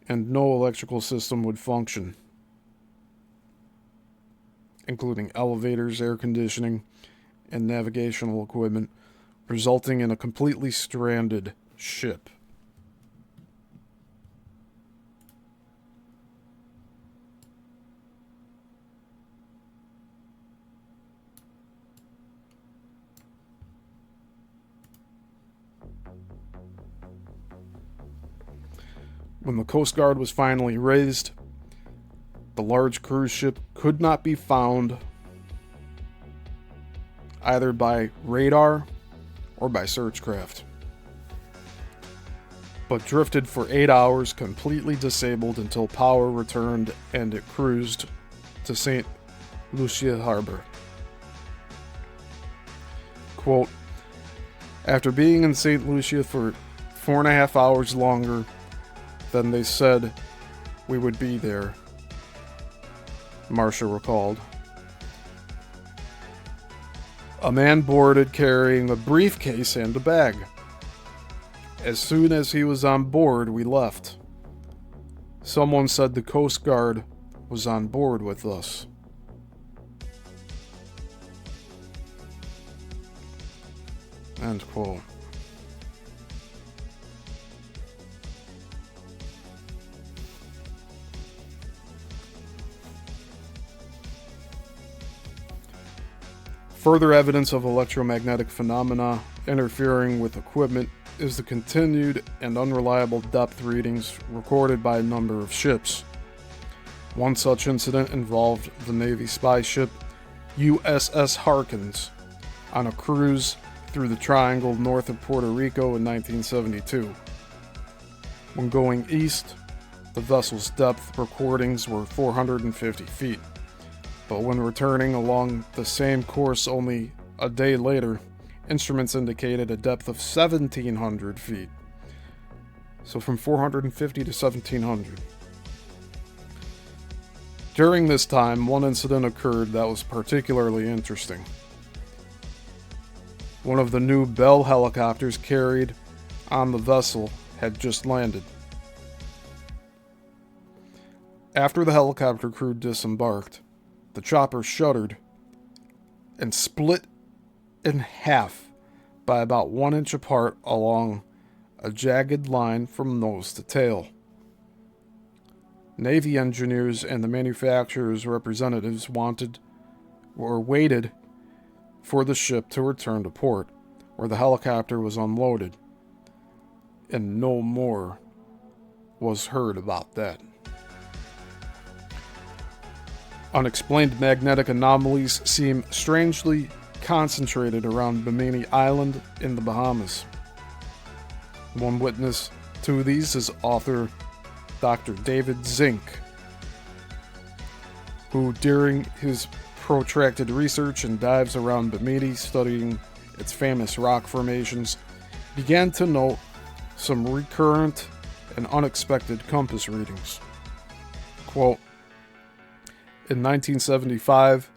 and no electrical system would function, including elevators, air conditioning, and navigational equipment, resulting in a completely stranded ship. When the Coast Guard was finally raised, the large cruise ship could not be found either by radar or by searchcraft, but drifted for 8 hours completely disabled until power returned and it cruised to St. Lucia Harbor. Quote, after being in St. Lucia for 4.5 hours longer than they said we would be there, Marcia recalled. A man boarded carrying a briefcase and a bag. As soon as he was on board, we left. Someone said the Coast Guard was on board with us. End quote. Further evidence of electromagnetic phenomena interfering with equipment is the continued and unreliable depth readings recorded by a number of ships. One such incident involved the Navy spy ship USS Harkins on a cruise through the Triangle north of Puerto Rico in 1972. When going east, the vessel's depth recordings were 450 feet, but when returning along the same course only a day later, instruments indicated a depth of 1,700 feet. So from 450 to 1,700. During this time, one incident occurred that was particularly interesting. One of the new Bell helicopters carried on the vessel had just landed. After the helicopter crew disembarked, the chopper shuddered and split in half by about 1 inch apart along a jagged line from nose to tail. Navy engineers and the manufacturer's representatives waited for the ship to return to port, where the helicopter was unloaded, and no more was heard about that. Unexplained magnetic anomalies seem strangely concentrated around Bimini Island in the Bahamas. One witness to these is author Dr. David Zink, who during his protracted research and dives around Bimini studying its famous rock formations began to note some recurrent and unexpected compass readings. Quote, in 1975,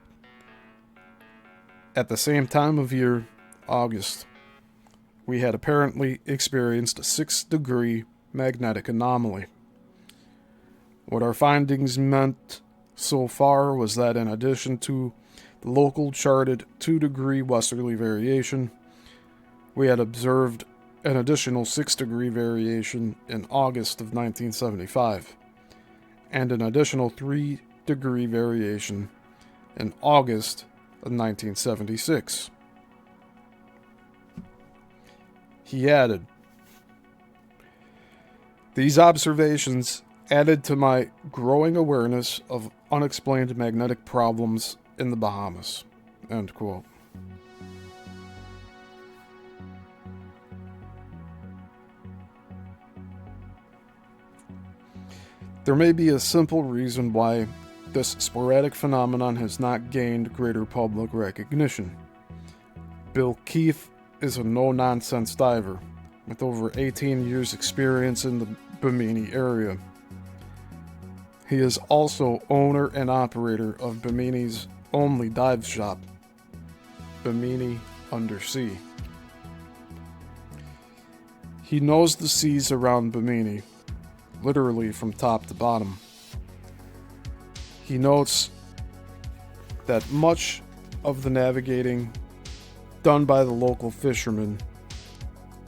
at the same time of year, August, we had apparently experienced a 6-degree magnetic anomaly. What our findings meant so far was that in addition to the local charted 2-degree westerly variation, we had observed an additional 6-degree variation in August of 1975, and an additional 3-degree variation in August of 1976. He added, these observations added to my growing awareness of unexplained magnetic problems in the Bahamas. End quote. There may be a simple reason why this sporadic phenomenon has not gained greater public recognition. Bill Keefe is a no-nonsense diver with over 18 years' experience in the Bimini area. He is also owner and operator of Bimini's only dive shop, Bimini Undersea. He knows the seas around Bimini, literally from top to bottom. He notes that much of the navigating done by the local fishermen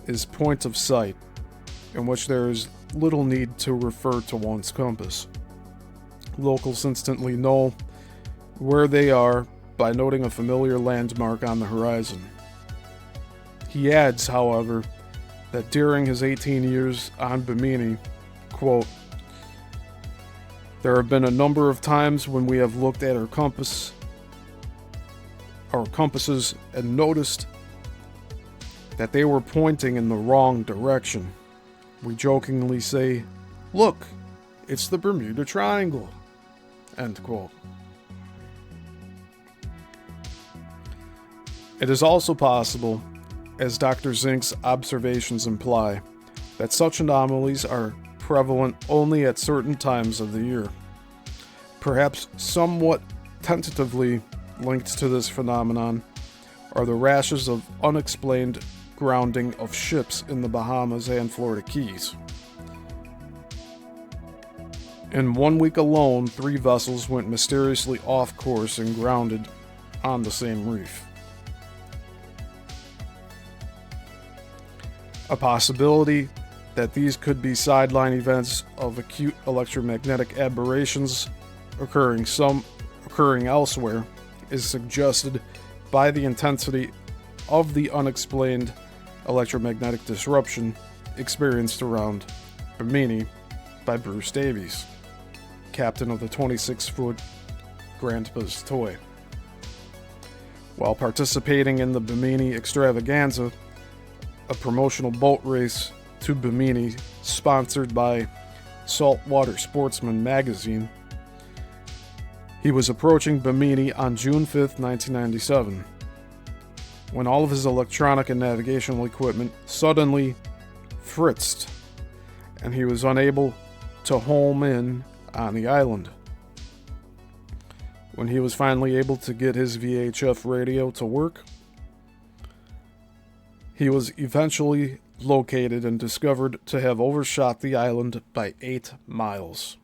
is point of sight, in which there is little need to refer to one's compass. Locals instantly know where they are by noting a familiar landmark on the horizon. He adds, however, that during his 18 years on Bimini, quote, there have been a number of times when we have looked at our compass our compasses and noticed that they were pointing in the wrong direction. We jokingly say, "Look, it's the Bermuda Triangle." End quote. It is also possible, as Dr. Zink's observations imply, that such anomalies are prevalent only at certain times of the year. Perhaps somewhat tentatively linked to this phenomenon are the rashes of unexplained grounding of ships in the Bahamas and Florida Keys. In 1 week alone, 3 vessels went mysteriously off course and grounded on the same reef. A possibility that these could be sideline events of acute electromagnetic aberrations occurring elsewhere is suggested by the intensity of the unexplained electromagnetic disruption experienced around Bimini by Bruce Davies, captain of the 26-foot Grandpa's Toy. While participating in the Bimini extravaganza, a promotional boat race to Bimini sponsored by Saltwater Sportsman magazine, he was approaching Bimini on June 5, 1997, when all of his electronic and navigational equipment suddenly fritzed, and he was unable to home in on the island. When he was finally able to get his VHF radio to work, he was eventually located and discovered to have overshot the island by 8 miles.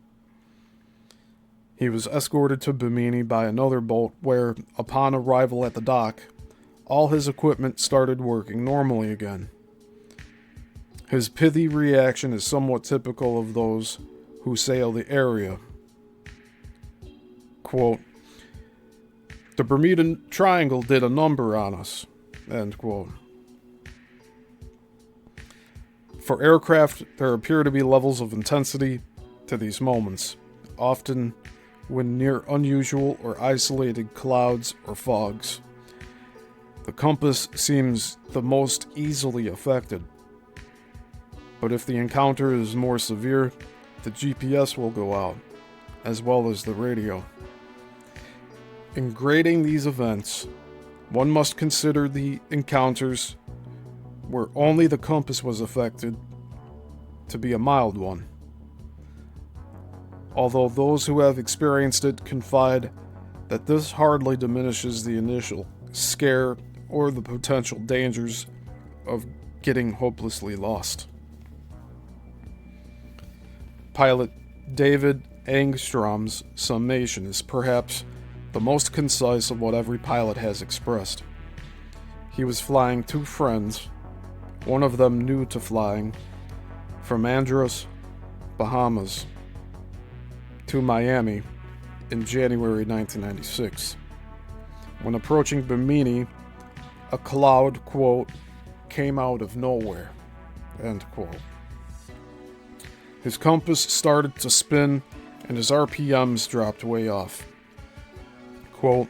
He was escorted to Bimini by another boat where, upon arrival at the dock, all his equipment started working normally again. His pithy reaction is somewhat typical of those who sail the area. Quote, "The Bermuda Triangle did a number on us." End quote. For aircraft, there appear to be levels of intensity to these moments, often when near unusual or isolated clouds or fogs. The compass seems the most easily affected, but if the encounter is more severe, the GPS will go out, as well as the radio. In grading these events, one must consider the encounters where only the compass was affected to be a mild one, although those who have experienced it confide that this hardly diminishes the initial scare or the potential dangers of getting hopelessly lost. Pilot David Angstrom's summation is perhaps the most concise of what every pilot has expressed. He was flying 2 friends, one of them new to flying, from Andros, Bahamas, to Miami in January 1996. When approaching Bimini, a cloud, quote, "came out of nowhere," end quote. His compass started to spin and his RPMs dropped way off. Quote,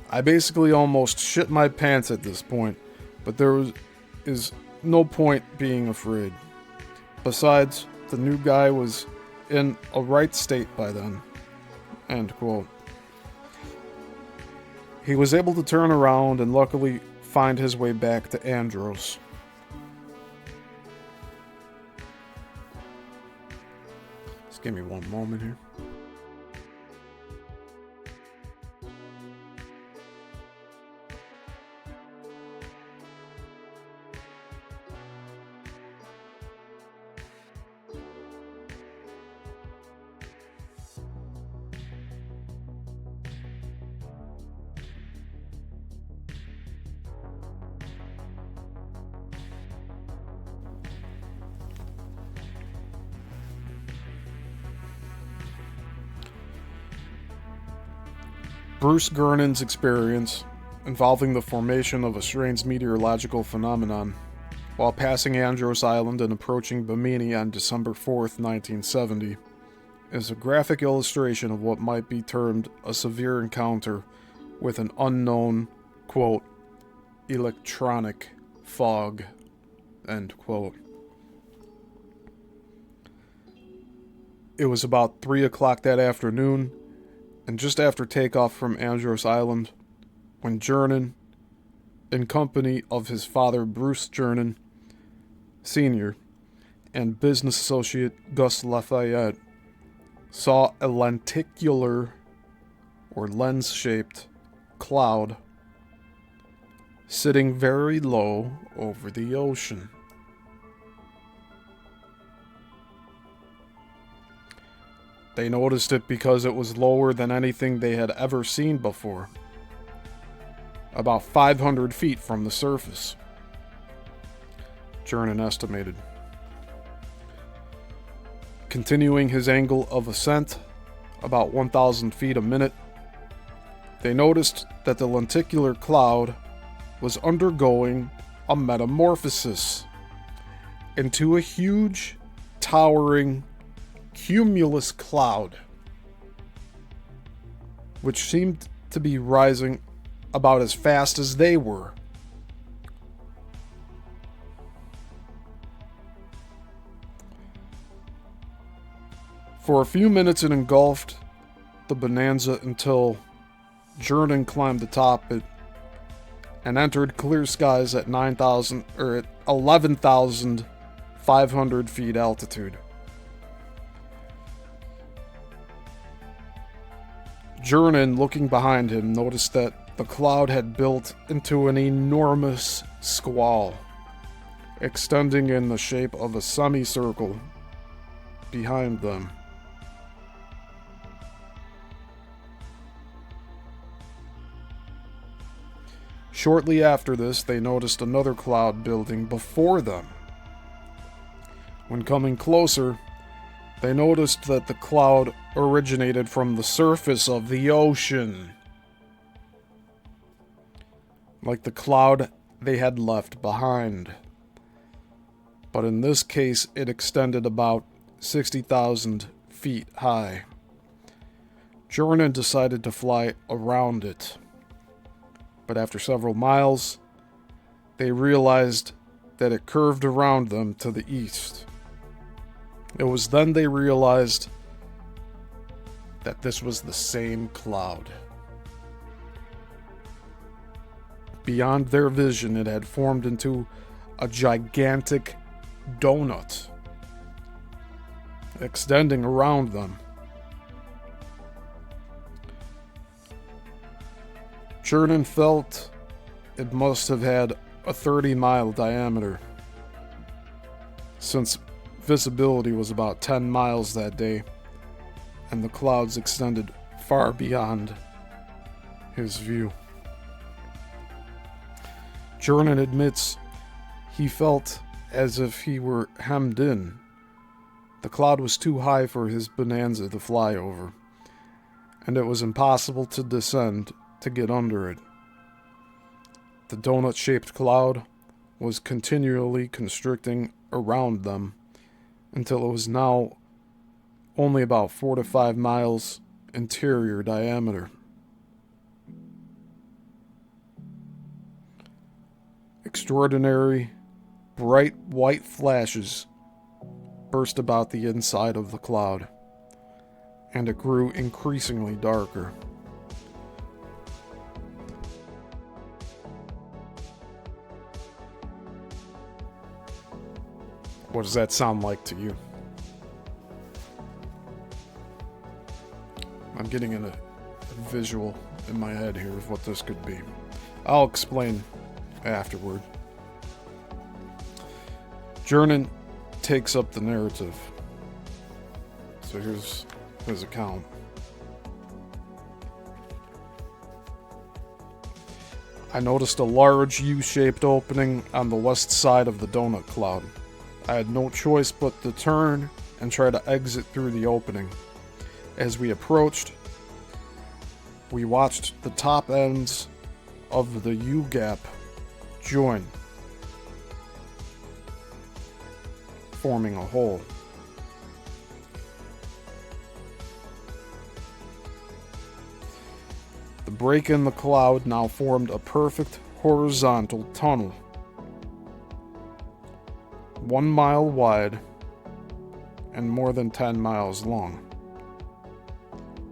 "I basically almost shit my pants at this point, but there is no point being afraid. Besides, the new guy was in a right state by then." End quote. He was able to turn around and luckily find his way back to Andros. Just give me one moment here. Bruce Gernon's experience, involving the formation of a strange meteorological phenomenon, while passing Andros Island and approaching Bimini on December 4th, 1970, is a graphic illustration of what might be termed a severe encounter with an unknown quote, electronic fog, end quote. It was about 3 o'clock that afternoon, and just after takeoff from Andros Island, when Jernin, in company of his father Bruce Jernin, Sr., and business associate Gus Lafayette, saw a lenticular or lens-shaped cloud sitting very low over the ocean. They noticed it because it was lower than anything they had ever seen before, about 500 feet from the surface, Jernin estimated. Continuing his angle of ascent, about 1,000 feet a minute, they noticed that the lenticular cloud was undergoing a metamorphosis into a huge, towering, cumulus cloud, which seemed to be rising about as fast as they were. For a few minutes it engulfed the bonanza until Jernin climbed atop it and entered clear skies at 9,000 or at 11,500 feet altitude. Jernin, looking behind him, noticed that the cloud had built into an enormous squall, extending in the shape of a semicircle behind them. Shortly after this, they noticed another cloud building before them. When coming closer, they noticed that the cloud originated from the surface of the ocean, like the cloud they had left behind. But in this case, it extended about 60,000 feet high. Jernin decided to fly around it, but after several miles, they realized that it curved around them to the east. It was then they realized that this was the same cloud. Beyond their vision, it had formed into a gigantic donut, extending around them. Jernin felt it must have had a 30-mile diameter, since visibility was about 10 miles that day, and the clouds extended far beyond his view. Jernin admits he felt as if he were hemmed in. The cloud was too high for his bonanza to fly over, and it was impossible to descend to get under it. The donut-shaped cloud was continually constricting around them until it was now only about 4 to 5 miles interior diameter. Extraordinary, bright white flashes burst about the inside of the cloud, and it grew increasingly darker. What does that sound like to you? I'm getting a visual in my head here of what this could be. I'll explain afterward. Jernin takes up the narrative. So here's his account. I noticed a large U-shaped opening on the west side of the donut cloud. I had no choice but to turn and try to exit through the opening. As we approached, we watched the top ends of the U-gap join, forming a hole. The break in the cloud now formed a perfect horizontal tunnel, 1 mile wide and more than 10 miles long.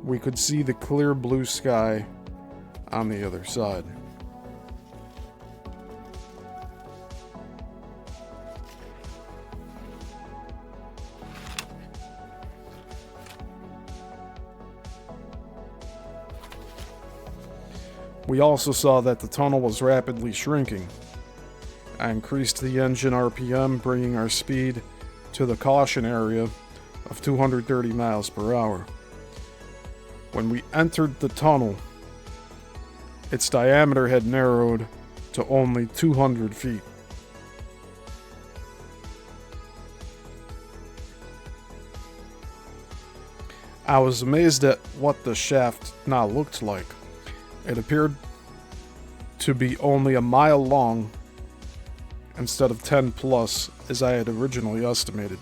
We could see the clear blue sky on the other side. We also saw that the tunnel was rapidly shrinking. I increased the engine RPM, bringing our speed to the caution area of 230 miles per hour. When we entered the tunnel, its diameter had narrowed to only 200 feet. I was amazed at what the shaft now looked like. It appeared to be only a mile long instead of 10 plus as I had originally estimated.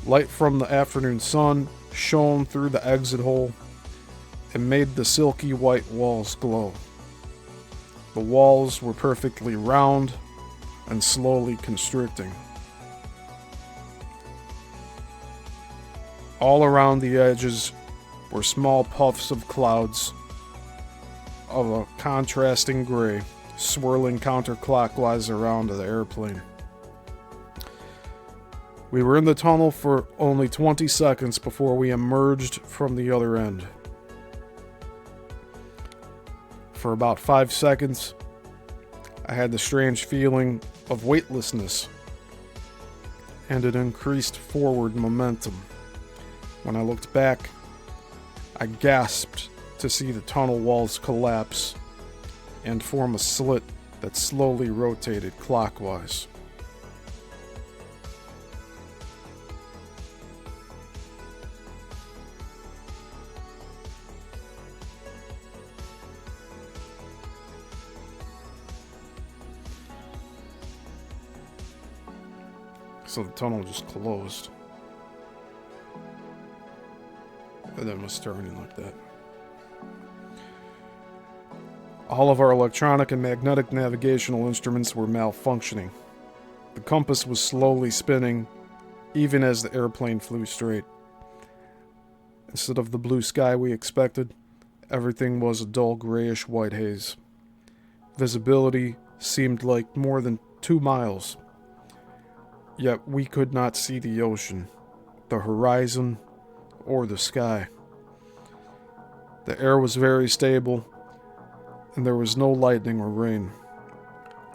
Light from the afternoon sun shone through the exit hole and made the silky white walls glow. The walls were perfectly round and slowly constricting. All around the edges were small puffs of clouds of a contrasting gray, swirling counterclockwise around the airplane. We were in the tunnel for only 20 seconds before we emerged from the other end. For about 5 seconds, I had the strange feeling of weightlessness and an increased forward momentum. When I looked back, I gasped to see the tunnel walls collapse and form a slit that slowly rotated clockwise. So the tunnel just closed. And then was turning like that. All of our electronic and magnetic navigational instruments were malfunctioning. The compass was slowly spinning, even as the airplane flew straight. Instead of the blue sky we expected, everything was a dull grayish white haze. Visibility seemed like more than 2 miles. Yet we could not see the ocean, the horizon, or the sky. The air was very stable, and there was no lightning or rain.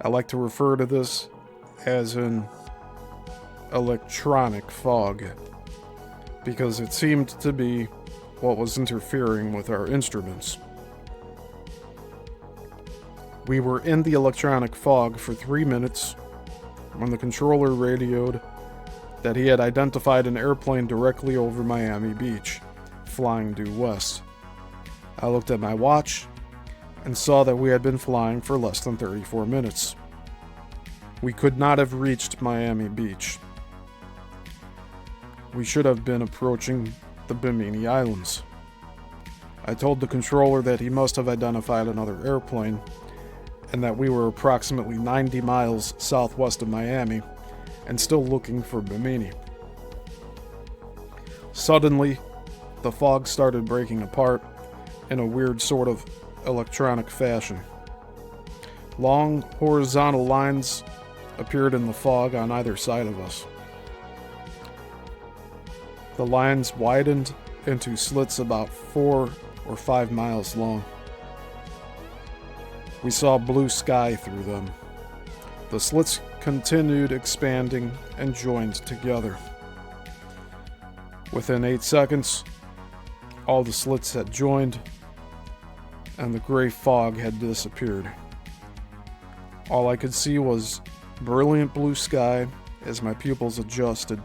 I like to refer to this as an electronic fog, because it seemed to be what was interfering with our instruments. We were in the electronic fog for 3 minutes when the controller radioed that he had identified an airplane directly over Miami Beach, flying due west. I looked at my watch and saw that we had been flying for less than 34 minutes. We could not have reached Miami Beach. We should have been approaching the Bimini Islands. I told the controller that he must have identified another airplane and that we were approximately 90 miles southwest of Miami and still looking for Bimini. Suddenly, the fog started breaking apart in a weird sort of electronic fashion. Long horizontal lines appeared in the fog on either side of us. The lines widened into slits about 4 or 5 miles long. We saw blue sky through them. The slits continued expanding and joined together. Within 8 seconds, all the slits had joined, and the gray fog had disappeared. All I could see was brilliant blue sky as my pupils adjusted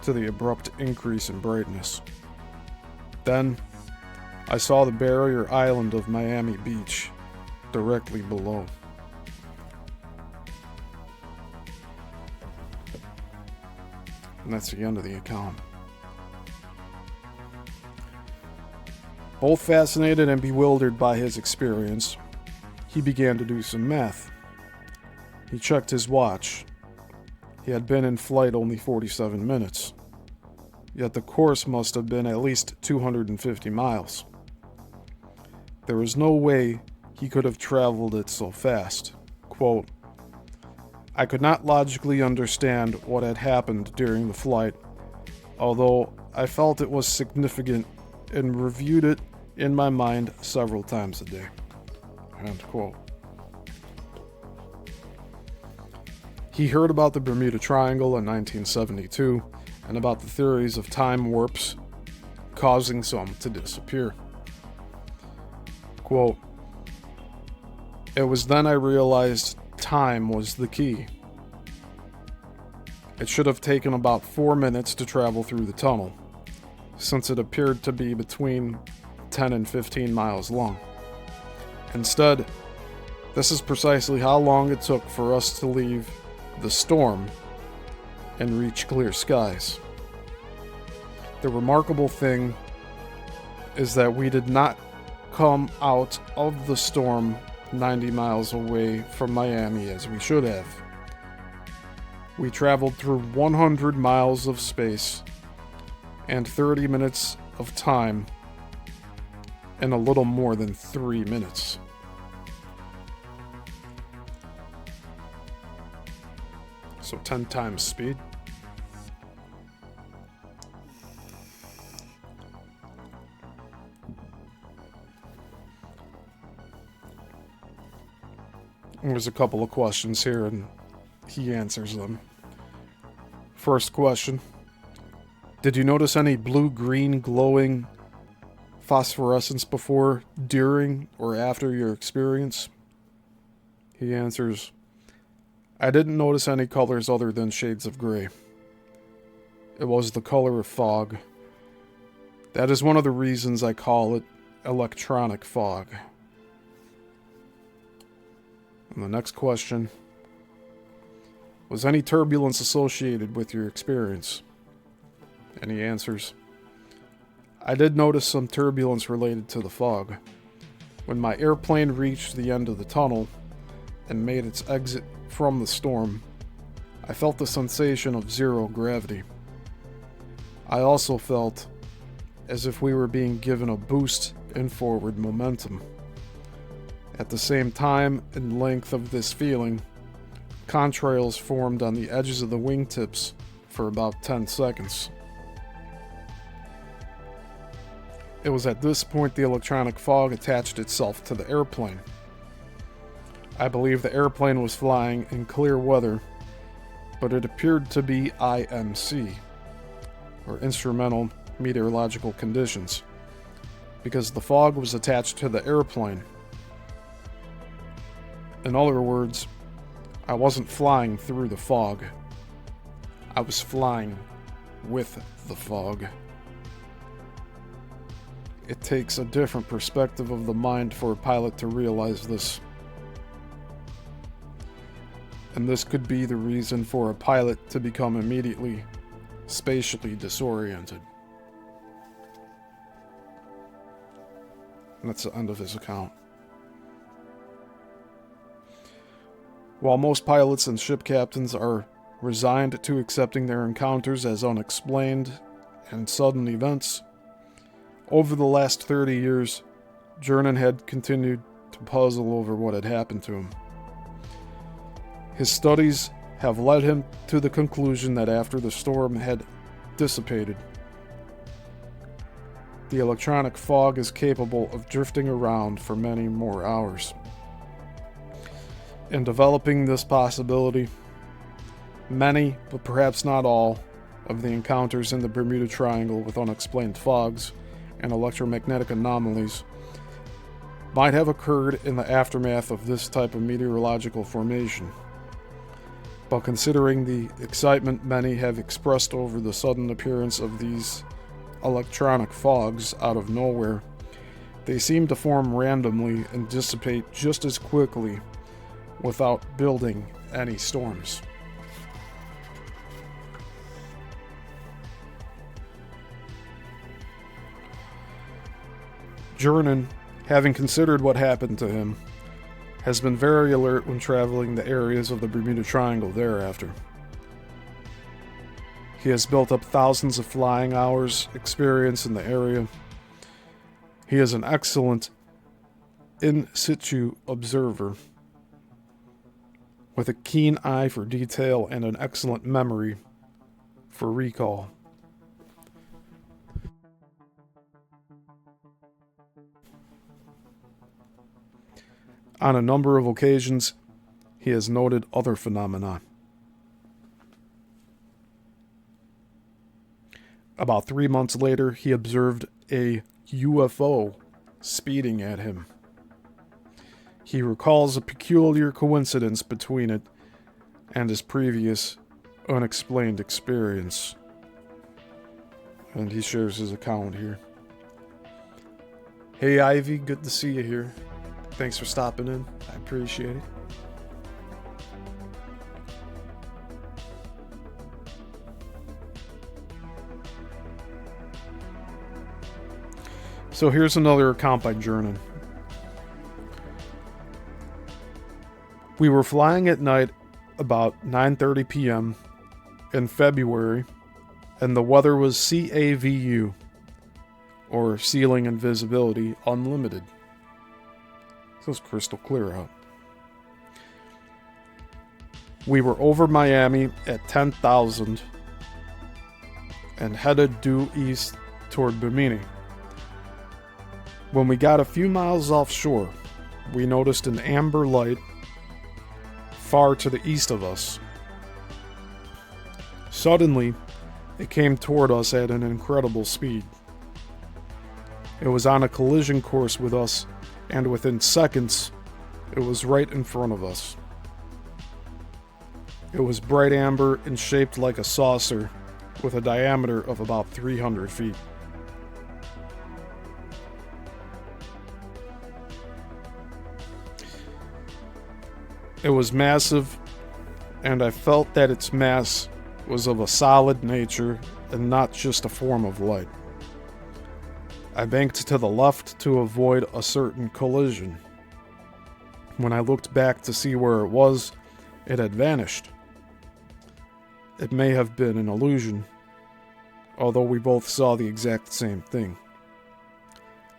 to the abrupt increase in brightness. Then, I saw the barrier island of Miami Beach directly below. And that's the end of the account. Both fascinated and bewildered by his experience, he began to do some math. He checked his watch. He had been in flight only 47 minutes. Yet the course must have been at least 250 miles. There was no way he could have traveled it so fast. Quote, I could not logically understand what had happened during the flight, although I felt it was significant and reviewed it in my mind several times a day. End quote. He heard about the Bermuda Triangle in 1972 and about the theories of time warps causing some to disappear. Quote, it was then I realized time was the key. It should have taken about 4 minutes to travel through the tunnel, since it appeared to be between 10 and 15 miles long. Instead, this is precisely how long it took for us to leave the storm and reach clear skies. The remarkable thing is that we did not come out of the storm 90 miles away from Miami as we should have. We traveled through 100 miles of space and 30 minutes of time in a little more than 3 minutes. So 10 times speed. There's a couple of questions here and he answers them. First question. Did you notice any blue-green glowing phosphorescence before, during, or after your experience? He answers, I didn't notice any colors other than shades of gray. It was the color of fog. That is one of the reasons I call it electronic fog. And the next question. Was any turbulence associated with your experience? And he answers, I did notice some turbulence related to the fog. When my airplane reached the end of the tunnel and made its exit from the storm, I felt the sensation of zero gravity. I also felt as if we were being given a boost in forward momentum. At the same time and length of this feeling, contrails formed on the edges of the wingtips for about 10 seconds. It was at this point the electronic fog attached itself to the airplane. I believe the airplane was flying in clear weather, but it appeared to be IMC, or instrumental meteorological conditions, because the fog was attached to the airplane. In other words, I wasn't flying through the fog. I was flying with the fog. It takes a different perspective of the mind for a pilot to realize this. And this could be the reason for a pilot to become immediately spatially disoriented. And that's the end of his account. While most pilots and ship captains are resigned to accepting their encounters as unexplained and sudden events, over the last 30 years, Jernan had continued to puzzle over what had happened to him. His studies have led him to the conclusion that after the storm had dissipated, the electronic fog is capable of drifting around for many more hours. In developing this possibility, many, but perhaps not all, of the encounters in the Bermuda Triangle with unexplained fogs and electromagnetic anomalies might have occurred in the aftermath of this type of meteorological formation. But considering the excitement many have expressed over the sudden appearance of these electronic fogs out of nowhere, they seem to form randomly and dissipate just as quickly without building any storms. Jernan, having considered what happened to him, has been very alert when traveling the areas of the Bermuda Triangle thereafter. He has built up thousands of flying hours experience in the area. He is an excellent in situ observer with a keen eye for detail and an excellent memory for recall. On a number of occasions, he has noted other phenomena. About 3 months later, he observed a UFO speeding at him. He recalls a peculiar coincidence between it and his previous unexplained experience. And he shares his account here. Hey Ivy, good to see you here. Thanks for stopping in. I appreciate it. So here's another account by Jernan. We were flying at night about 9:30 p.m. in February, and the weather was CAVU, or Ceiling and Visibility Unlimited. So it's crystal clear out. We were over Miami at 10,000 and headed due east toward Bimini. When we got a few miles offshore, we noticed an amber light far to the east of us. Suddenly, it came toward us at an incredible speed. It was on a collision course with us, and within seconds, it was right in front of us. It was bright amber and shaped like a saucer, with a diameter of about 300 feet. It was massive, and I felt that its mass was of a solid nature and not just a form of light. I banked to the left to avoid a certain collision. When I looked back to see where it was, it had vanished. It may have been an illusion, although we both saw the exact same thing.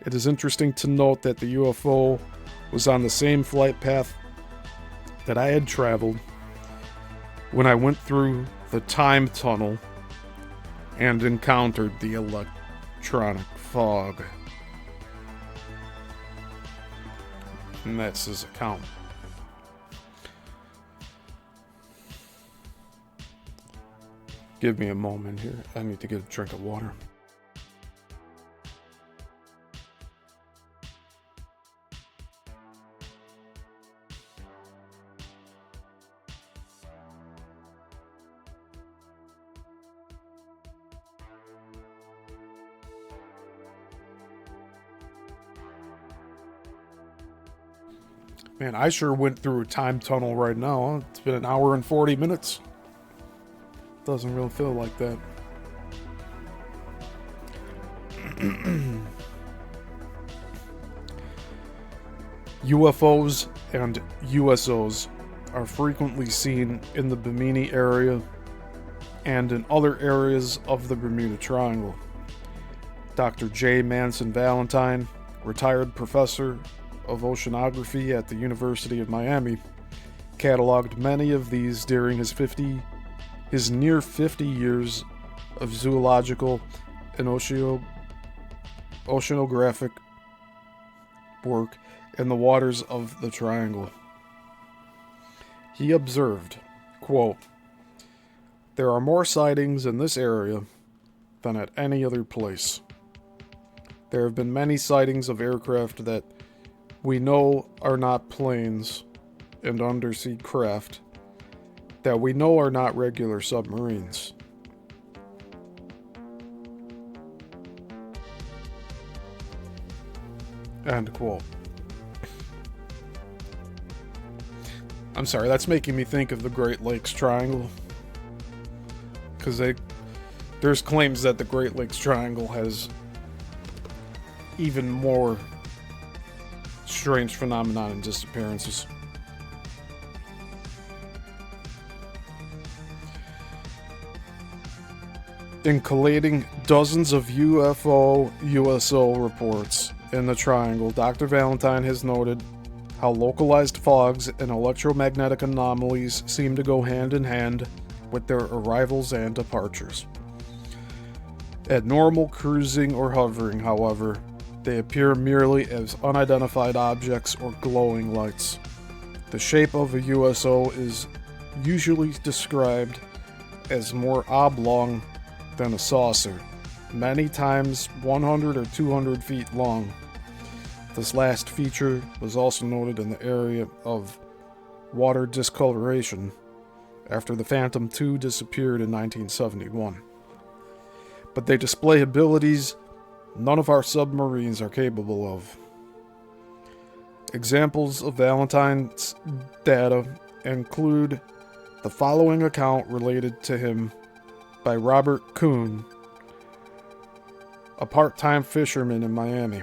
It is interesting to note that the UFO was on the same flight path that I had traveled when I went through the time tunnel and encountered the electronic fog. And that's his account. Give me a moment here. I need to get a drink of water. Man, I sure went through a time tunnel right now. It's been an hour and 40 minutes. Doesn't really feel like that. UFOs and USOs are frequently seen in the Bimini area and in other areas of the Bermuda Triangle. Dr. J. Manson Valentine, retired professor of oceanography at the University of Miami, cataloged many of these during his near 50 years of zoological and oceanographic work in the waters of the Triangle. He observed, quote, "There are more sightings in this area than at any other place. There have been many sightings of aircraft that we know are not planes and undersea craft that we know are not regular submarines. End quote. I'm sorry, that's making me think of the Great Lakes Triangle. Because there's claims that the Great Lakes Triangle has even more strange phenomenon and disappearances. In collating dozens of UFO/USO reports in the Triangle, Dr. Valentine has noted how localized fogs and electromagnetic anomalies seem to go hand in hand with their arrivals and departures. At normal cruising or hovering, however, they appear merely as unidentified objects or glowing lights. The shape of a USO is usually described as more oblong than a saucer, many times 100 or 200 feet long. This last feature was also noted in the area of water discoloration after the Phantom II disappeared in 1971. But they display abilities none of our submarines are capable of. Examples of Valentine's data include the following account related to him by Robert Kuhn, a part-time fisherman in Miami.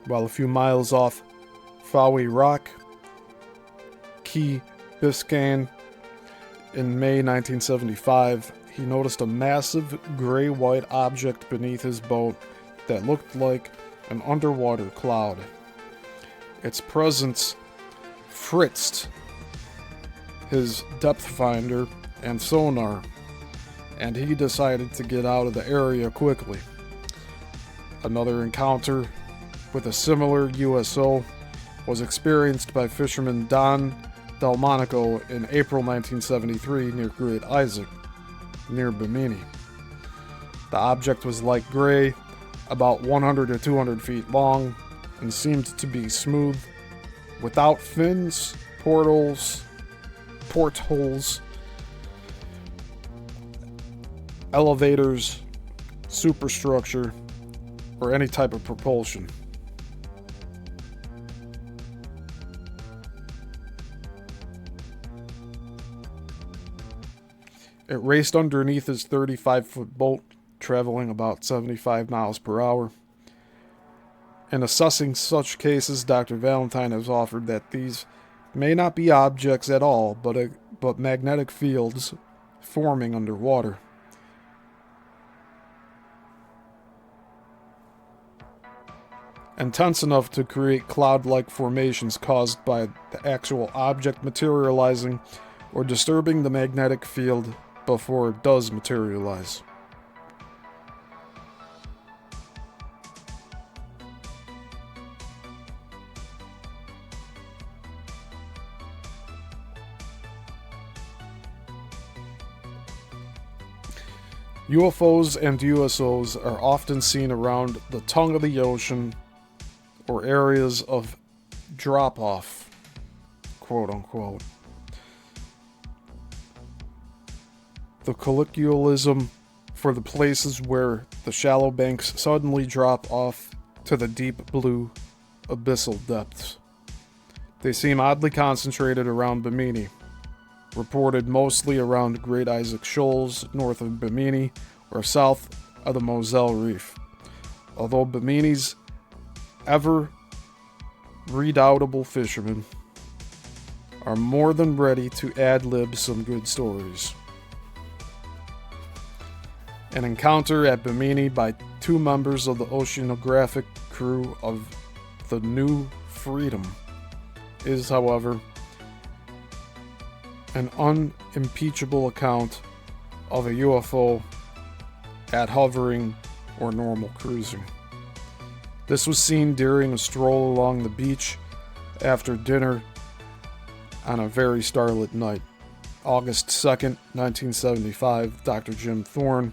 While a few miles off Fowey Rock, Key Biscayne, in May 1975, he noticed a massive gray-white object beneath his boat that looked like an underwater cloud. Its presence fritzed his depth finder and sonar, and he decided to get out of the area quickly. Another encounter with a similar USO was experienced by fisherman Don Delmonico in April 1973 near Great Isaac, near Bimini. The object was light gray, about 100 or 200 feet long, and seemed to be smooth, without fins, portholes, elevators, superstructure, or any type of propulsion. It raced underneath his 35-foot boat, traveling about 75 miles per hour. In assessing such cases, Dr. Valentine has offered that these may not be objects at all, but magnetic fields forming underwater. Intense enough to create cloud-like formations caused by the actual object materializing or disturbing the magnetic field before it does materialize. UFOs and USOs are often seen around the tongue of the ocean or areas of drop-off, quote-unquote. The colloquialism for the places where the shallow banks suddenly drop off to the deep blue abyssal depths. They seem oddly concentrated around Bimini, reported mostly around Great Isaac Shoals north of Bimini or south of the Moselle Reef. Although Bimini's ever redoubtable fishermen are more than ready to ad-lib some good stories. An encounter at Bimini by two members of the oceanographic crew of the New Freedom is, however, an unimpeachable account of a UFO at hovering or normal cruising. This was seen during a stroll along the beach after dinner on a very starlit night. August 2nd, 1975, Dr. Jim Thorne,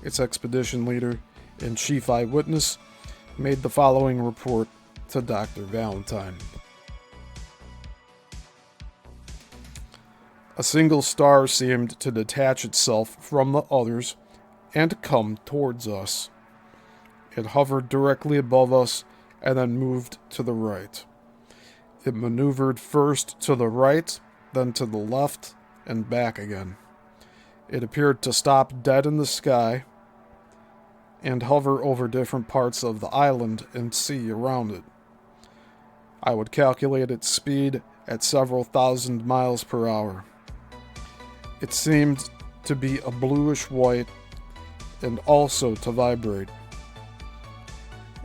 its expedition leader and chief eyewitness, made the following report to Dr. Valentine. A single star seemed to detach itself from the others and come towards us. It hovered directly above us and then moved to the right. It maneuvered first to the right, then to the left, and back again. It appeared to stop dead in the sky, and hover over different parts of the island and sea around it. I would calculate its speed at several thousand miles per hour. It seemed to be a bluish white and also to vibrate.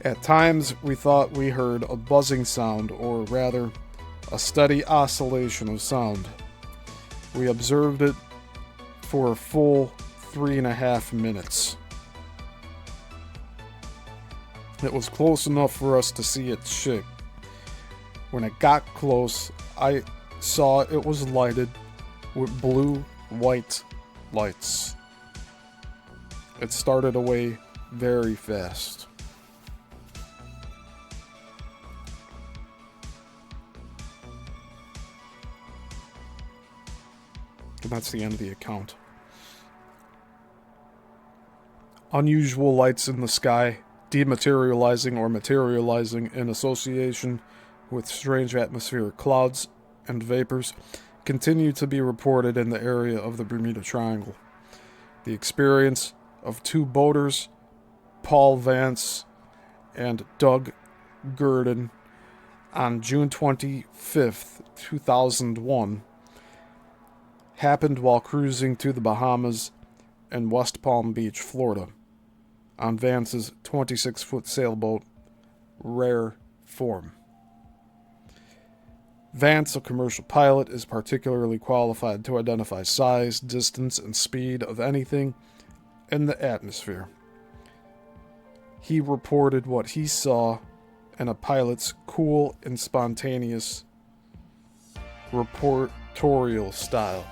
At times, we thought we heard a buzzing sound, or rather, a steady oscillation of sound. We observed it for a full 3.5 minutes. It was close enough for us to see its shape. When it got close, I saw it was lighted with blue-white lights. It started away very fast. And that's the end of the account. Unusual lights in the sky, dematerializing or materializing in association with strange atmospheric clouds and vapors, continue to be reported in the area of the Bermuda Triangle. The experience of two boaters, Paul Vance and Doug Gurdon, on June 25th, 2001, happened while cruising to the Bahamas and West Palm Beach, Florida, on Vance's 26-foot sailboat, Rare Form. Vance, a commercial pilot, is particularly qualified to identify size, distance, and speed of anything in the atmosphere. He reported what he saw in a pilot's cool and spontaneous reportorial style.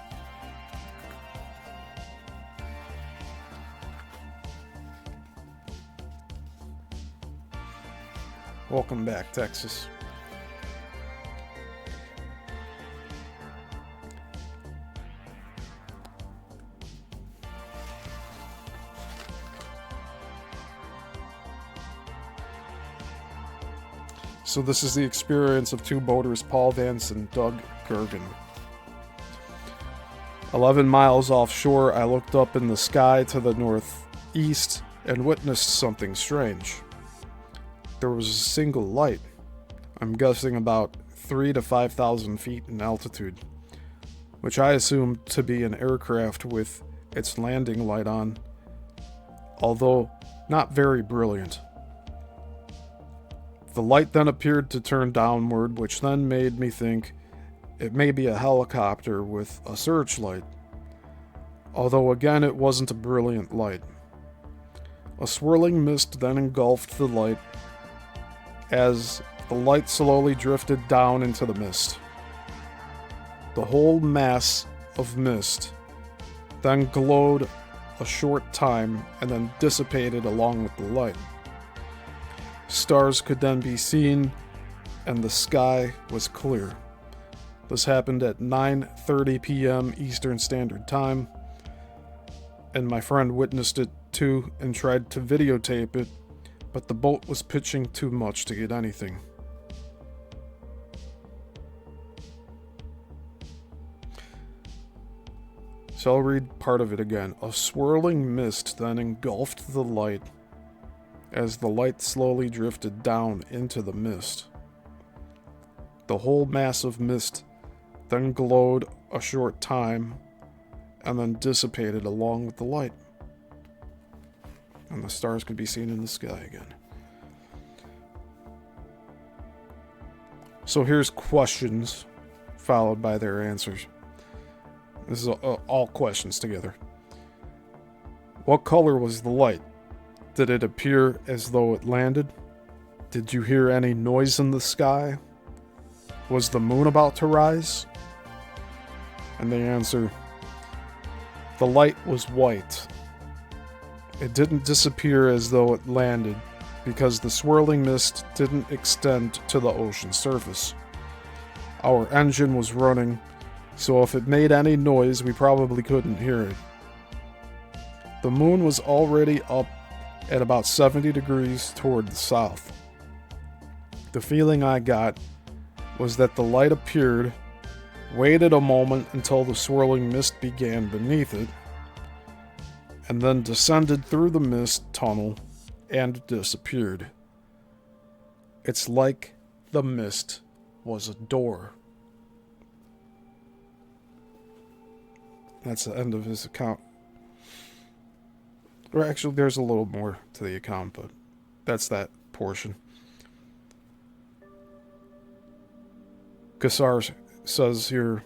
Welcome back, Texas. So this is the experience of two boaters, Paul Vance and Doug Gurdon. 11 miles offshore, I looked up in the sky to the northeast and witnessed something strange. There was a single light, I'm guessing about 3,000 to 5,000 feet in altitude, which I assumed to be an aircraft with its landing light on, although not very brilliant. The light then appeared to turn downward, which then made me think it may be a helicopter with a searchlight, although again it wasn't a brilliant light. A swirling mist then engulfed the light as the light slowly drifted down into the mist. The whole mass of mist then glowed a short time and then dissipated along with the light. Stars could then be seen and the sky was clear. This happened at 9:30 p.m. Eastern Standard Time, and my friend witnessed it too and tried to videotape it, but the boat was pitching too much to get anything. So I'll read part of it again. A swirling mist then engulfed the light as the light slowly drifted down into the mist. The whole mass of mist then glowed a short time and then dissipated along with the light. And the stars could be seen in the sky again. So here's questions followed by their answers. This is all questions together. What color was the light? Did it appear as though it landed? Did you hear any noise in the sky? Was the moon about to rise? And they answer, the light was white. It didn't disappear as though it landed because the swirling mist didn't extend to the ocean surface. Our engine was running, so if it made any noise, we probably couldn't hear it. The moon was already up at about 70 degrees toward the south. The feeling I got was that the light appeared, waited a moment until the swirling mist began beneath it, and then descended through the mist tunnel and disappeared. It's like the mist was a door. That's the end of his account. Or actually, there's a little more to the account, but that's that portion. Quasar says here,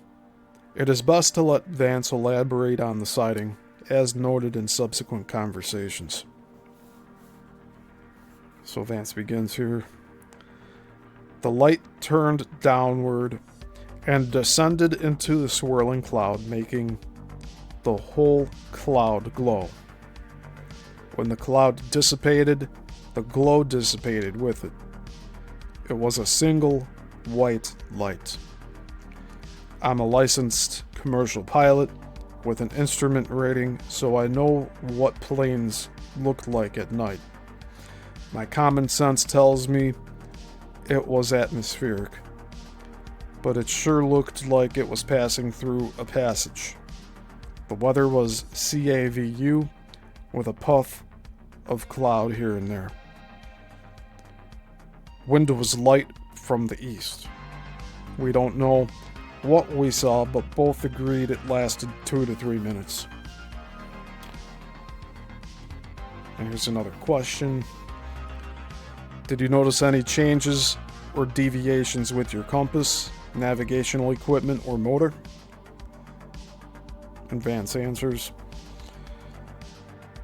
it is best to let Vance elaborate on the sighting, as noted in subsequent conversations. So Vance begins here. The light turned downward and descended into the swirling cloud, making the whole cloud glow. When the cloud dissipated, the glow dissipated with it. It was a single white light. I'm a licensed commercial pilot with an instrument rating, so I know what planes look like at night. My common sense tells me it was atmospheric, but it sure looked like it was passing through a passage. The weather was CAVU with a puff of cloud here and there. Wind was light from the east. We don't know what we saw, but both agreed it lasted 2 to 3 minutes. And here's another question. Did you notice any changes or deviations with your compass, navigational equipment, or motor? And Vance answers,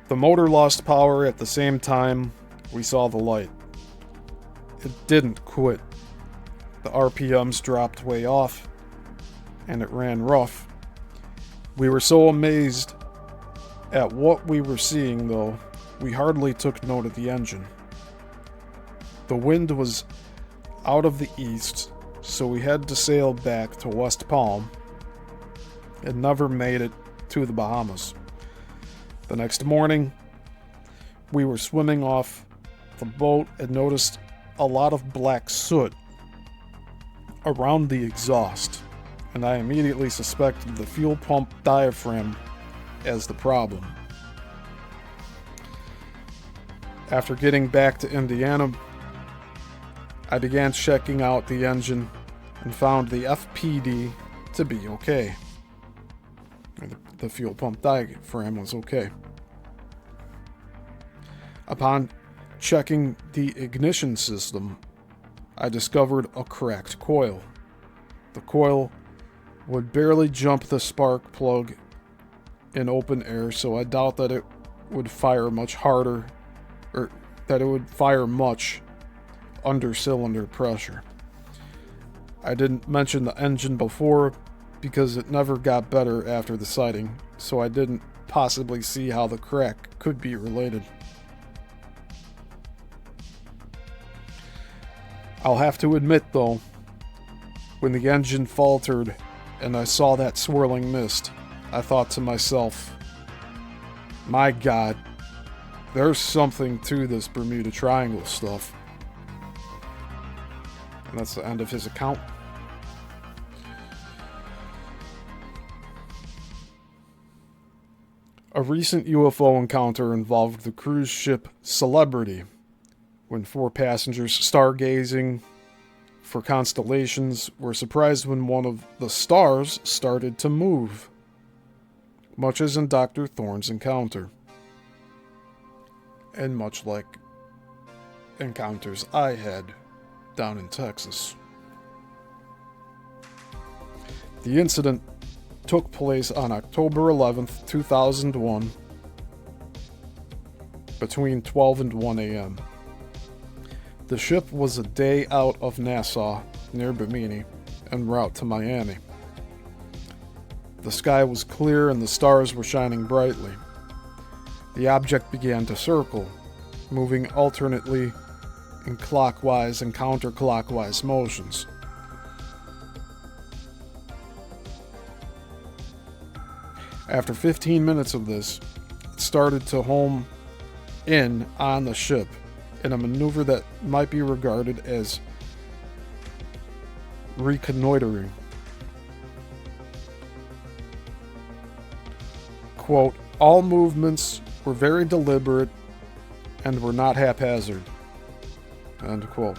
the motor lost power at the same time we saw the light. It didn't quit. The RPMs dropped way off, and it ran rough. We were so amazed at what we were seeing, though, we hardly took note of the engine. The wind was out of the east, so we had to sail back to West Palm and never made it to the Bahamas. The next morning, we were swimming off the boat and noticed a lot of black soot around the exhaust, and I immediately suspected the fuel pump diaphragm as the problem. After getting back to Indiana, I began checking out the engine and found the FPD to be okay. The fuel pump diaphragm was okay. Upon checking the ignition system, I discovered a cracked coil. The coil would barely jump the spark plug in open air, so I doubt that it would fire much harder, or that it would fire much under cylinder pressure. I didn't mention the engine before because it never got better after the sighting, so I didn't possibly see how the crack could be related. I'll have to admit, though, when the engine faltered and I saw that swirling mist, I thought to myself, my God, there's something to this Bermuda Triangle stuff. And that's the end of his account. A recent UFO encounter involved the cruise ship Celebrity, when 4 passengers stargazing for constellations were surprised when one of the stars started to move, much as in Dr. Thorne's encounter, and much like encounters I had down in Texas. The incident took place on October 11th, 2001, between 12 and 1 a.m. The ship was a day out of Nassau, near Bimini, en route to Miami. The sky was clear and the stars were shining brightly. The object began to circle, moving alternately in clockwise and counterclockwise motions. After 15 minutes of this, it started to home in on the ship in a maneuver that might be regarded as reconnoitering. Quote, all movements were very deliberate and were not haphazard. End quote.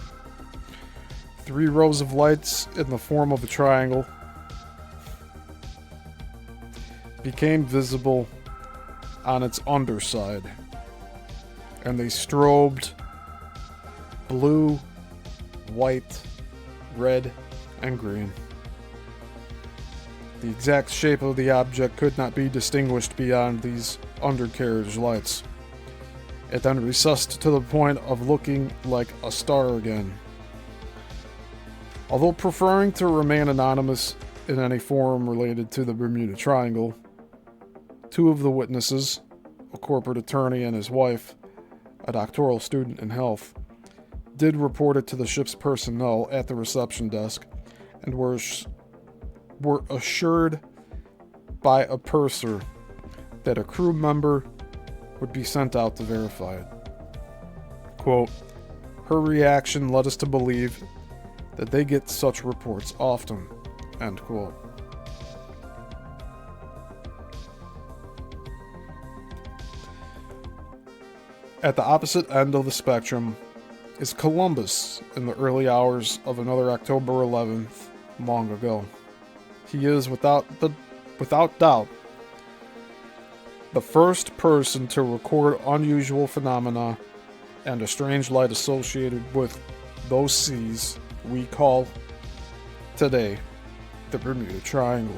3 rows of lights in the form of a triangle became visible on its underside, and they strobed blue, white, red, and green. The exact shape of the object could not be distinguished beyond these undercarriage lights. It then recessed to the point of looking like a star again. Although preferring to remain anonymous in any forum related to the Bermuda Triangle, 2 of the witnesses, a corporate attorney and his wife, a doctoral student in health, did report it to the ship's personnel at the reception desk and were assured by a purser that a crew member would be sent out to verify it. Quote, her reaction led us to believe that they get such reports often. End quote. At the opposite end of the spectrum is Columbus in the early hours of another October 11th long ago. He is, without doubt, the first person to record unusual phenomena and a strange light associated with those seas we call today the Bermuda Triangle.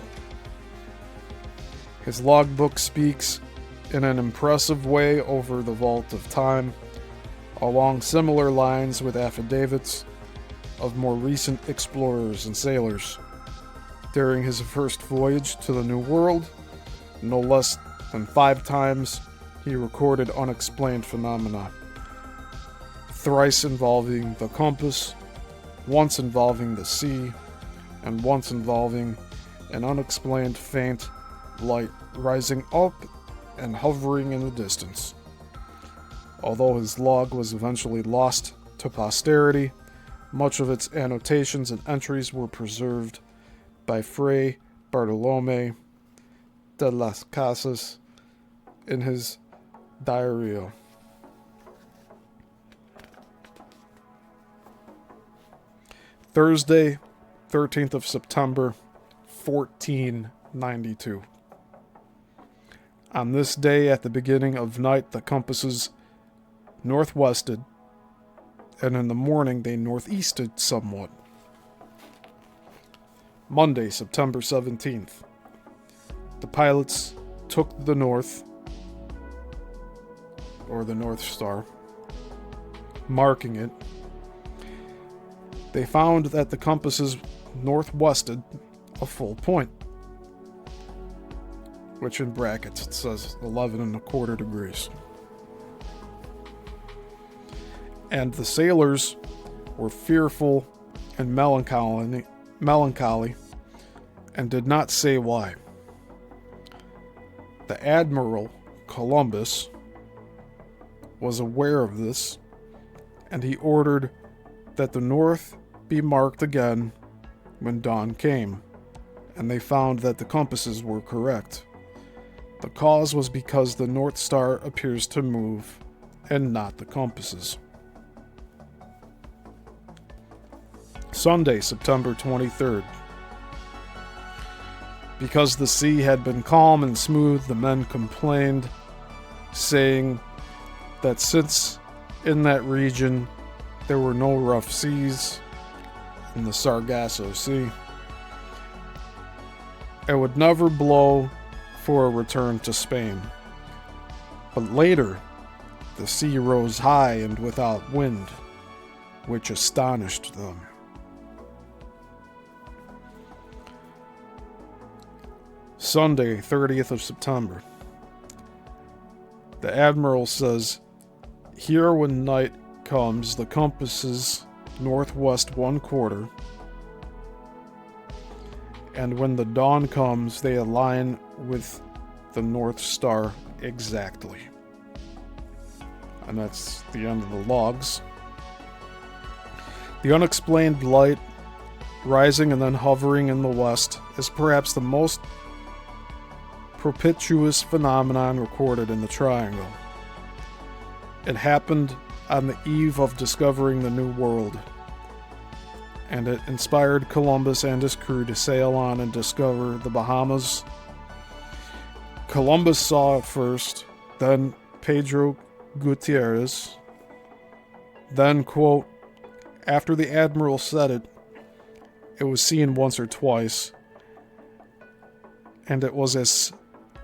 His logbook speaks in an impressive way over the vault of time, along similar lines with affidavits of more recent explorers and sailors. During his first voyage to the New World, no less than 5 times he recorded unexplained phenomena, thrice involving the compass, once involving the sea, and once involving an unexplained faint light rising up and hovering in the distance. Although his log was eventually lost to posterity, much of its annotations and entries were preserved by Fray Bartolome de las Casas in his Diario. Thursday, 13th of September, 1492. On this day, at the beginning of night, the compasses northwested, and in the morning they northeasted somewhat. Monday, September 17th. The pilots took the north, or the North Star, marking it. They found that the compasses northwested a full point, which in brackets it says 11¼ degrees. And the sailors were fearful and melancholy and did not say why. The Admiral, Columbus, was aware of this, and he ordered that the north be marked again when dawn came, and they found that the compasses were correct. The cause was because the North Star appears to move, and not the compasses. Sunday, September 23rd. Because the sea had been calm and smooth, the men complained, saying that since in that region there were no rough seas in the Sargasso Sea, it would never blow for a return to Spain. But later, the sea rose high and without wind, which astonished them. Sunday, 30th of September. The Admiral says, here when night comes, the compass is northwest 1/4, and when the dawn comes, they align with the North Star exactly. And that's the end of the logs. The unexplained light, rising and then hovering in the west, is perhaps the most propitious phenomenon recorded in the Triangle. It happened on the eve of discovering the New World, and it inspired Columbus and his crew to sail on and discover the Bahamas. Columbus saw it first, then Pedro Gutierrez. Then, quote, after the admiral said it, it was seen once or twice, and it was as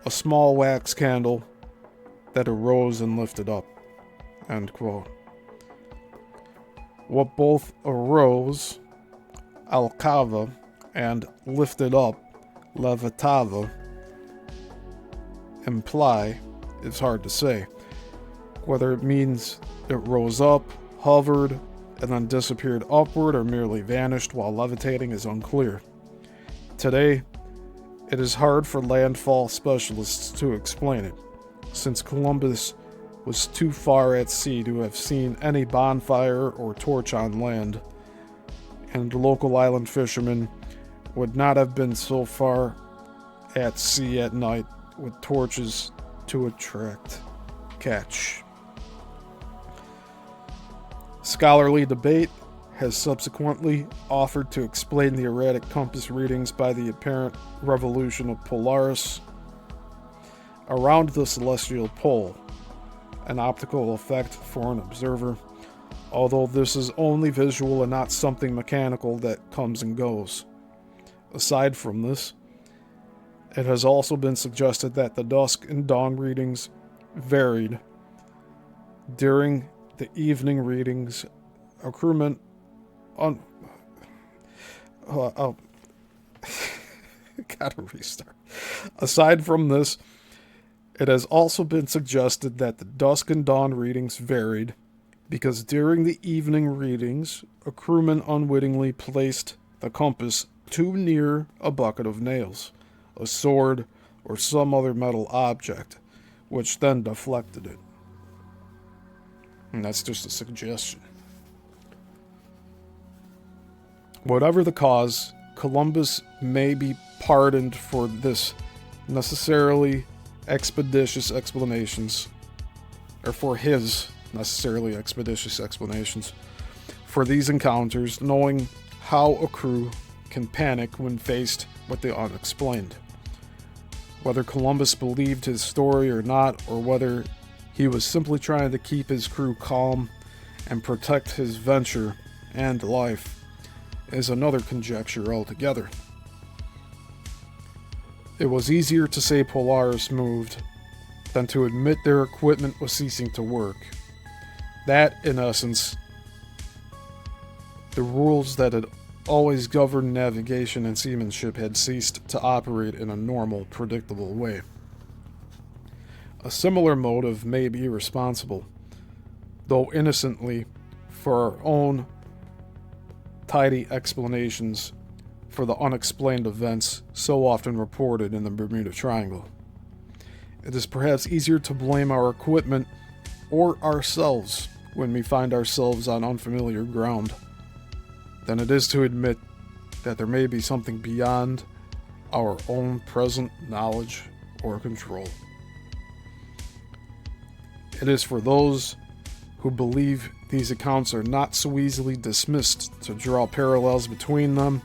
a small wax candle that arose and lifted up, end quote. What both arose, alcava, and lifted up, levitava, imply is hard to say. Whether it means it rose up, hovered, and then disappeared upward, or merely vanished while levitating is unclear. Today, it is hard for landfall specialists to explain it, since Columbus was too far at sea to have seen any bonfire or torch on land, and local island fishermen would not have been so far at sea at night with torches to attract catch. Scholarly debate has subsequently offered to explain the erratic compass readings by the apparent revolution of Polaris around the celestial pole, an optical effect for an observer, although this is only visual and not something mechanical that comes and goes. Aside from this, it has also been suggested that the dusk and dawn readings varied. During the evening readings, a crewman gotta restart. Aside from this, it has also been suggested that the dusk and dawn readings varied because during the evening readings, a crewman unwittingly placed the compass too near a bucket of nails, a sword, or some other metal object, which then deflected it. And that's just a suggestion. Whatever the cause, Columbus may be pardoned for this necessarily expeditious explanations, or for his necessarily expeditious explanations for these encounters, knowing how a crew can panic when faced with the unexplained. Whether Columbus believed his story or not, or whether he was simply trying to keep his crew calm and protect his venture and life, is another conjecture altogether. It was easier to say Polaris moved than to admit their equipment was ceasing to work. That, in essence, the rules that had always governed navigation and seamanship had ceased to operate in a normal, predictable way. A similar motive may be responsible, though innocently, for our own tidy explanations for the unexplained events so often reported in the Bermuda Triangle. It is perhaps easier to blame our equipment or ourselves when we find ourselves on unfamiliar ground than it is to admit that there may be something beyond our own present knowledge or control. It is for those who believe these accounts are not so easily dismissed to draw parallels between them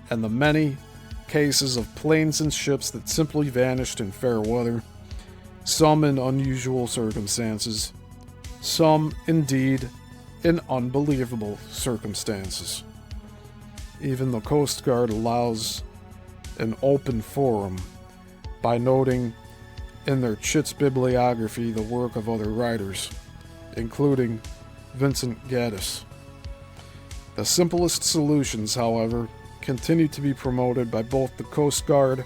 and the many cases of planes and ships that simply vanished in fair weather, some in unusual circumstances, some indeed in unbelievable circumstances. Even the Coast Guard allows an open forum by noting in their Chit's bibliography the work of other writers, including Vincent Gaddis. The simplest solutions, however, continue to be promoted by both the Coast Guard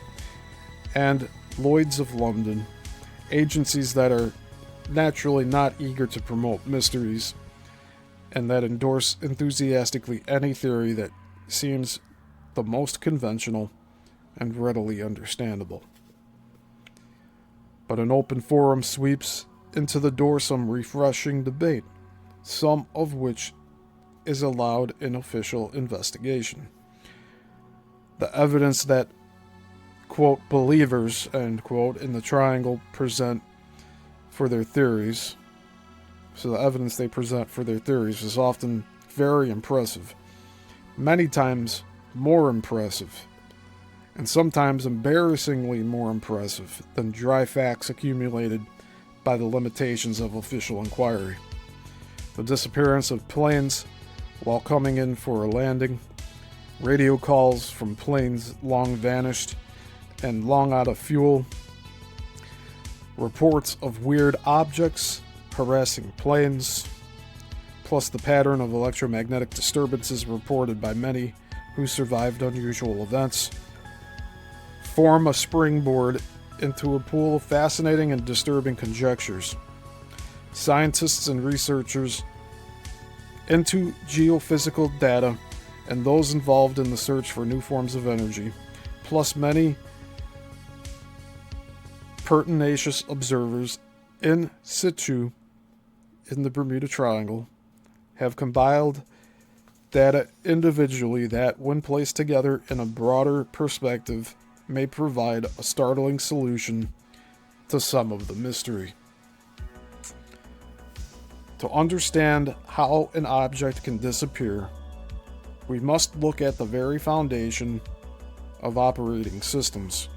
and Lloyd's of London, agencies that are naturally not eager to promote mysteries and that endorse enthusiastically any theory that seems the most conventional and readily understandable. But an open forum sweeps into the door some refreshing debate, some of which is allowed in official investigation. The evidence that, quote, believers, end quote, in the Triangle present for their theories, So the evidence they present for their theories is often very impressive. Many times more impressive. And sometimes embarrassingly more impressive than dry facts accumulated by the limitations of official inquiry. The disappearance of planes while coming in for a landing, radio calls from planes long vanished and long out of fuel, reports of weird objects harassing planes, plus the pattern of electromagnetic disturbances reported by many who survived unusual events, form a springboard into a pool of fascinating and disturbing conjectures. Scientists and researchers into geophysical data and those involved in the search for new forms of energy, plus many pertinacious observers in situ in the Bermuda Triangle, have compiled data individually that, when placed together in a broader perspective, may provide a startling solution to some of the mystery. To understand how an object can disappear, we must look at the very foundation of operating systems,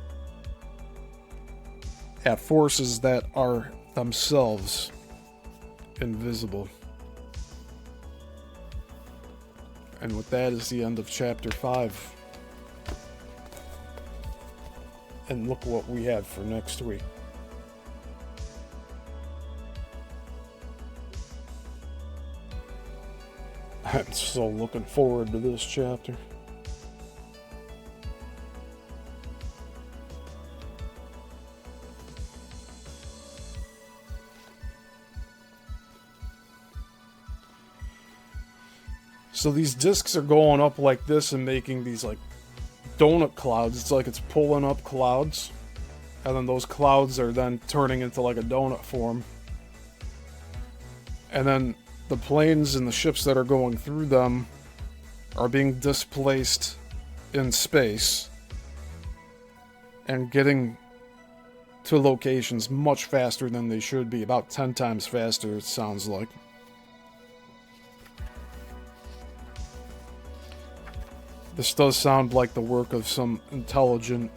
at forces that are themselves invisible. And with that is the end of chapter 5. And look what we have for next week. I'm so looking forward to this chapter. So these discs are going up like this and making these like donut clouds. It's like it's pulling up clouds. And then those clouds are then turning into like a donut form. And then the planes and the ships that are going through them are being displaced in space and getting to locations much faster than they should be. About 10 times faster, it sounds like. This does sound like the work of some intelligent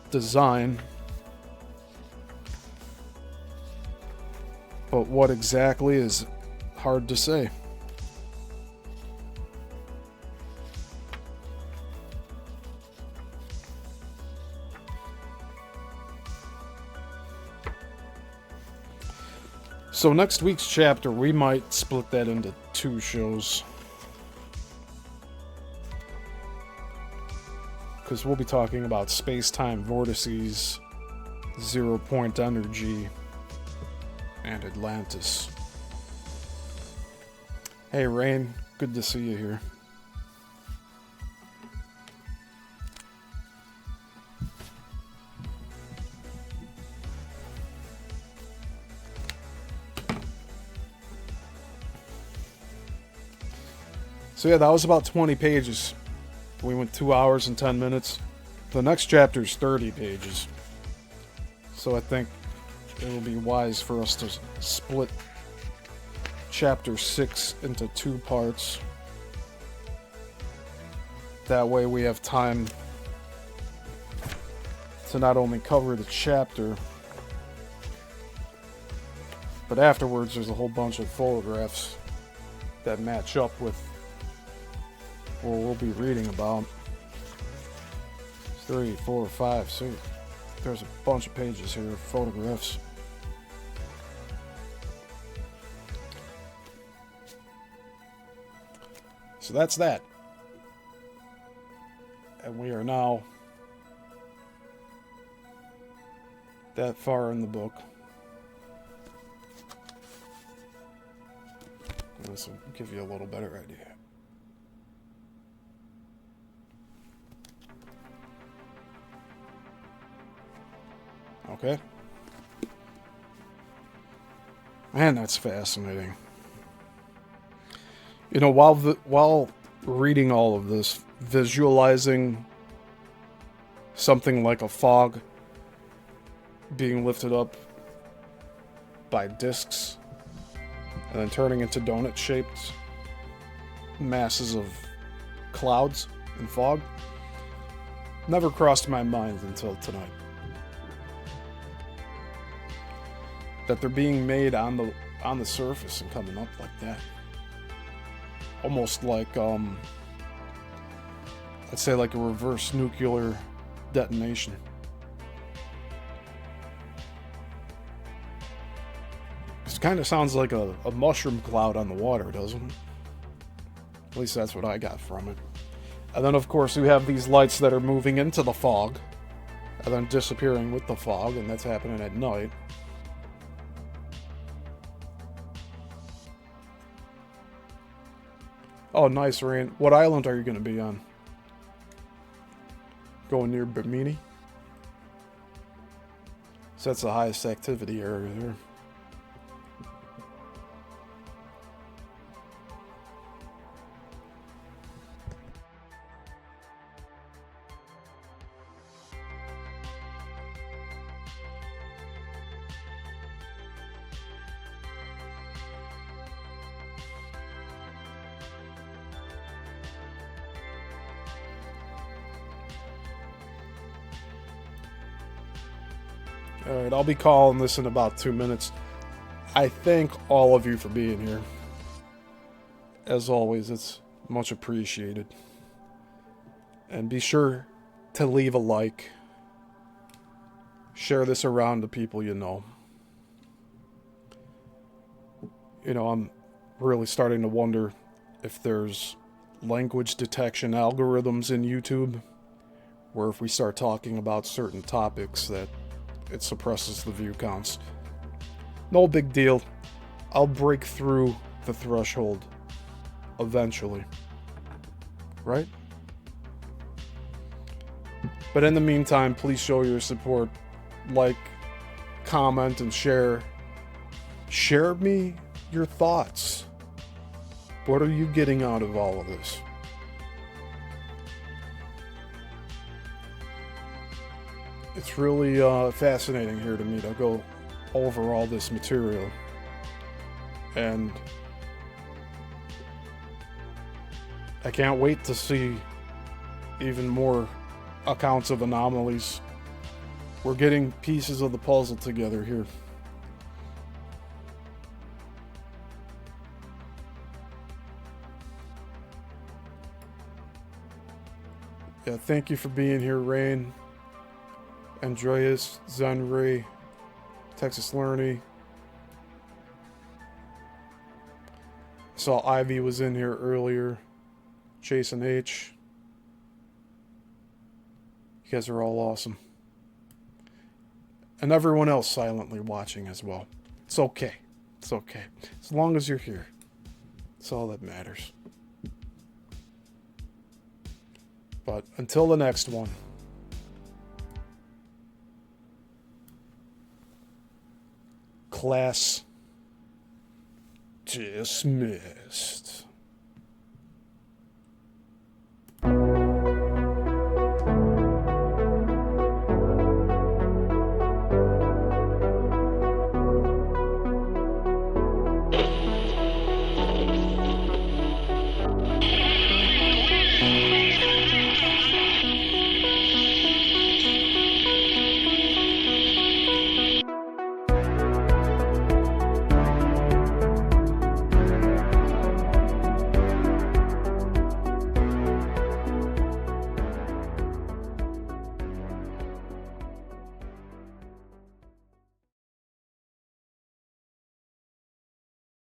design. But what exactly is hard to say. So next week's chapter, we might split that into 2 shows. Because we'll be talking about space-time vortices, zero-point energy, and Atlantis. Hey, Rain, good to see you here. So yeah, that was about 20 pages. We went 2 hours and 10 minutes. The next chapter is 30 pages. So I think it will be wise for us to split chapter 6 into 2 parts. That way we have time to not only cover the chapter, but afterwards there's a whole bunch of photographs that match up with what we'll be reading about. 3, 4, 5, 6. There's a bunch of pages here of photographs. So that's that. And we are now that far in the book. This will give you a little better idea. Okay. Man, that's fascinating. You know, while reading all of this, visualizing something like a fog being lifted up by discs and then turning into donut-shaped masses of clouds and fog. Never crossed my mind until tonight. That they're being made on the surface and coming up like that. Almost like, let's say like a reverse nuclear detonation. This kind of sounds like a mushroom cloud on the water, doesn't it? At least that's what I got from it. And then, of course, we have these lights that are moving into the fog and then disappearing with the fog, and that's happening at night. Oh, nice, Rain. What island are you going to be on? Going near Bermuda? So that's the highest activity area there. Alright, I'll be calling this in about 2 minutes. I thank all of you for being here. As always, it's much appreciated. And be sure to leave a like. Share this around to people you know. You know, I'm really starting to wonder if there's language detection algorithms in YouTube, where if we start talking about certain topics that it suppresses the view counts. No big deal. I'll break through the threshold eventually. Right? But in the meantime, please show your support. Like, comment, and share. Share me your thoughts. What are you getting out of all of this? It's really fascinating here to me to go over all this material. And I can't wait to see even more accounts of anomalies. We're getting pieces of the puzzle together here. Yeah, thank you for being here, Rain. Andreas, Zenray, Texas Learny. Saw Ivy was in here earlier. Jason H. You guys are all awesome. And everyone else silently watching as well. It's okay. It's okay. As long as you're here. That's all that matters. But until the next one. Class dismissed.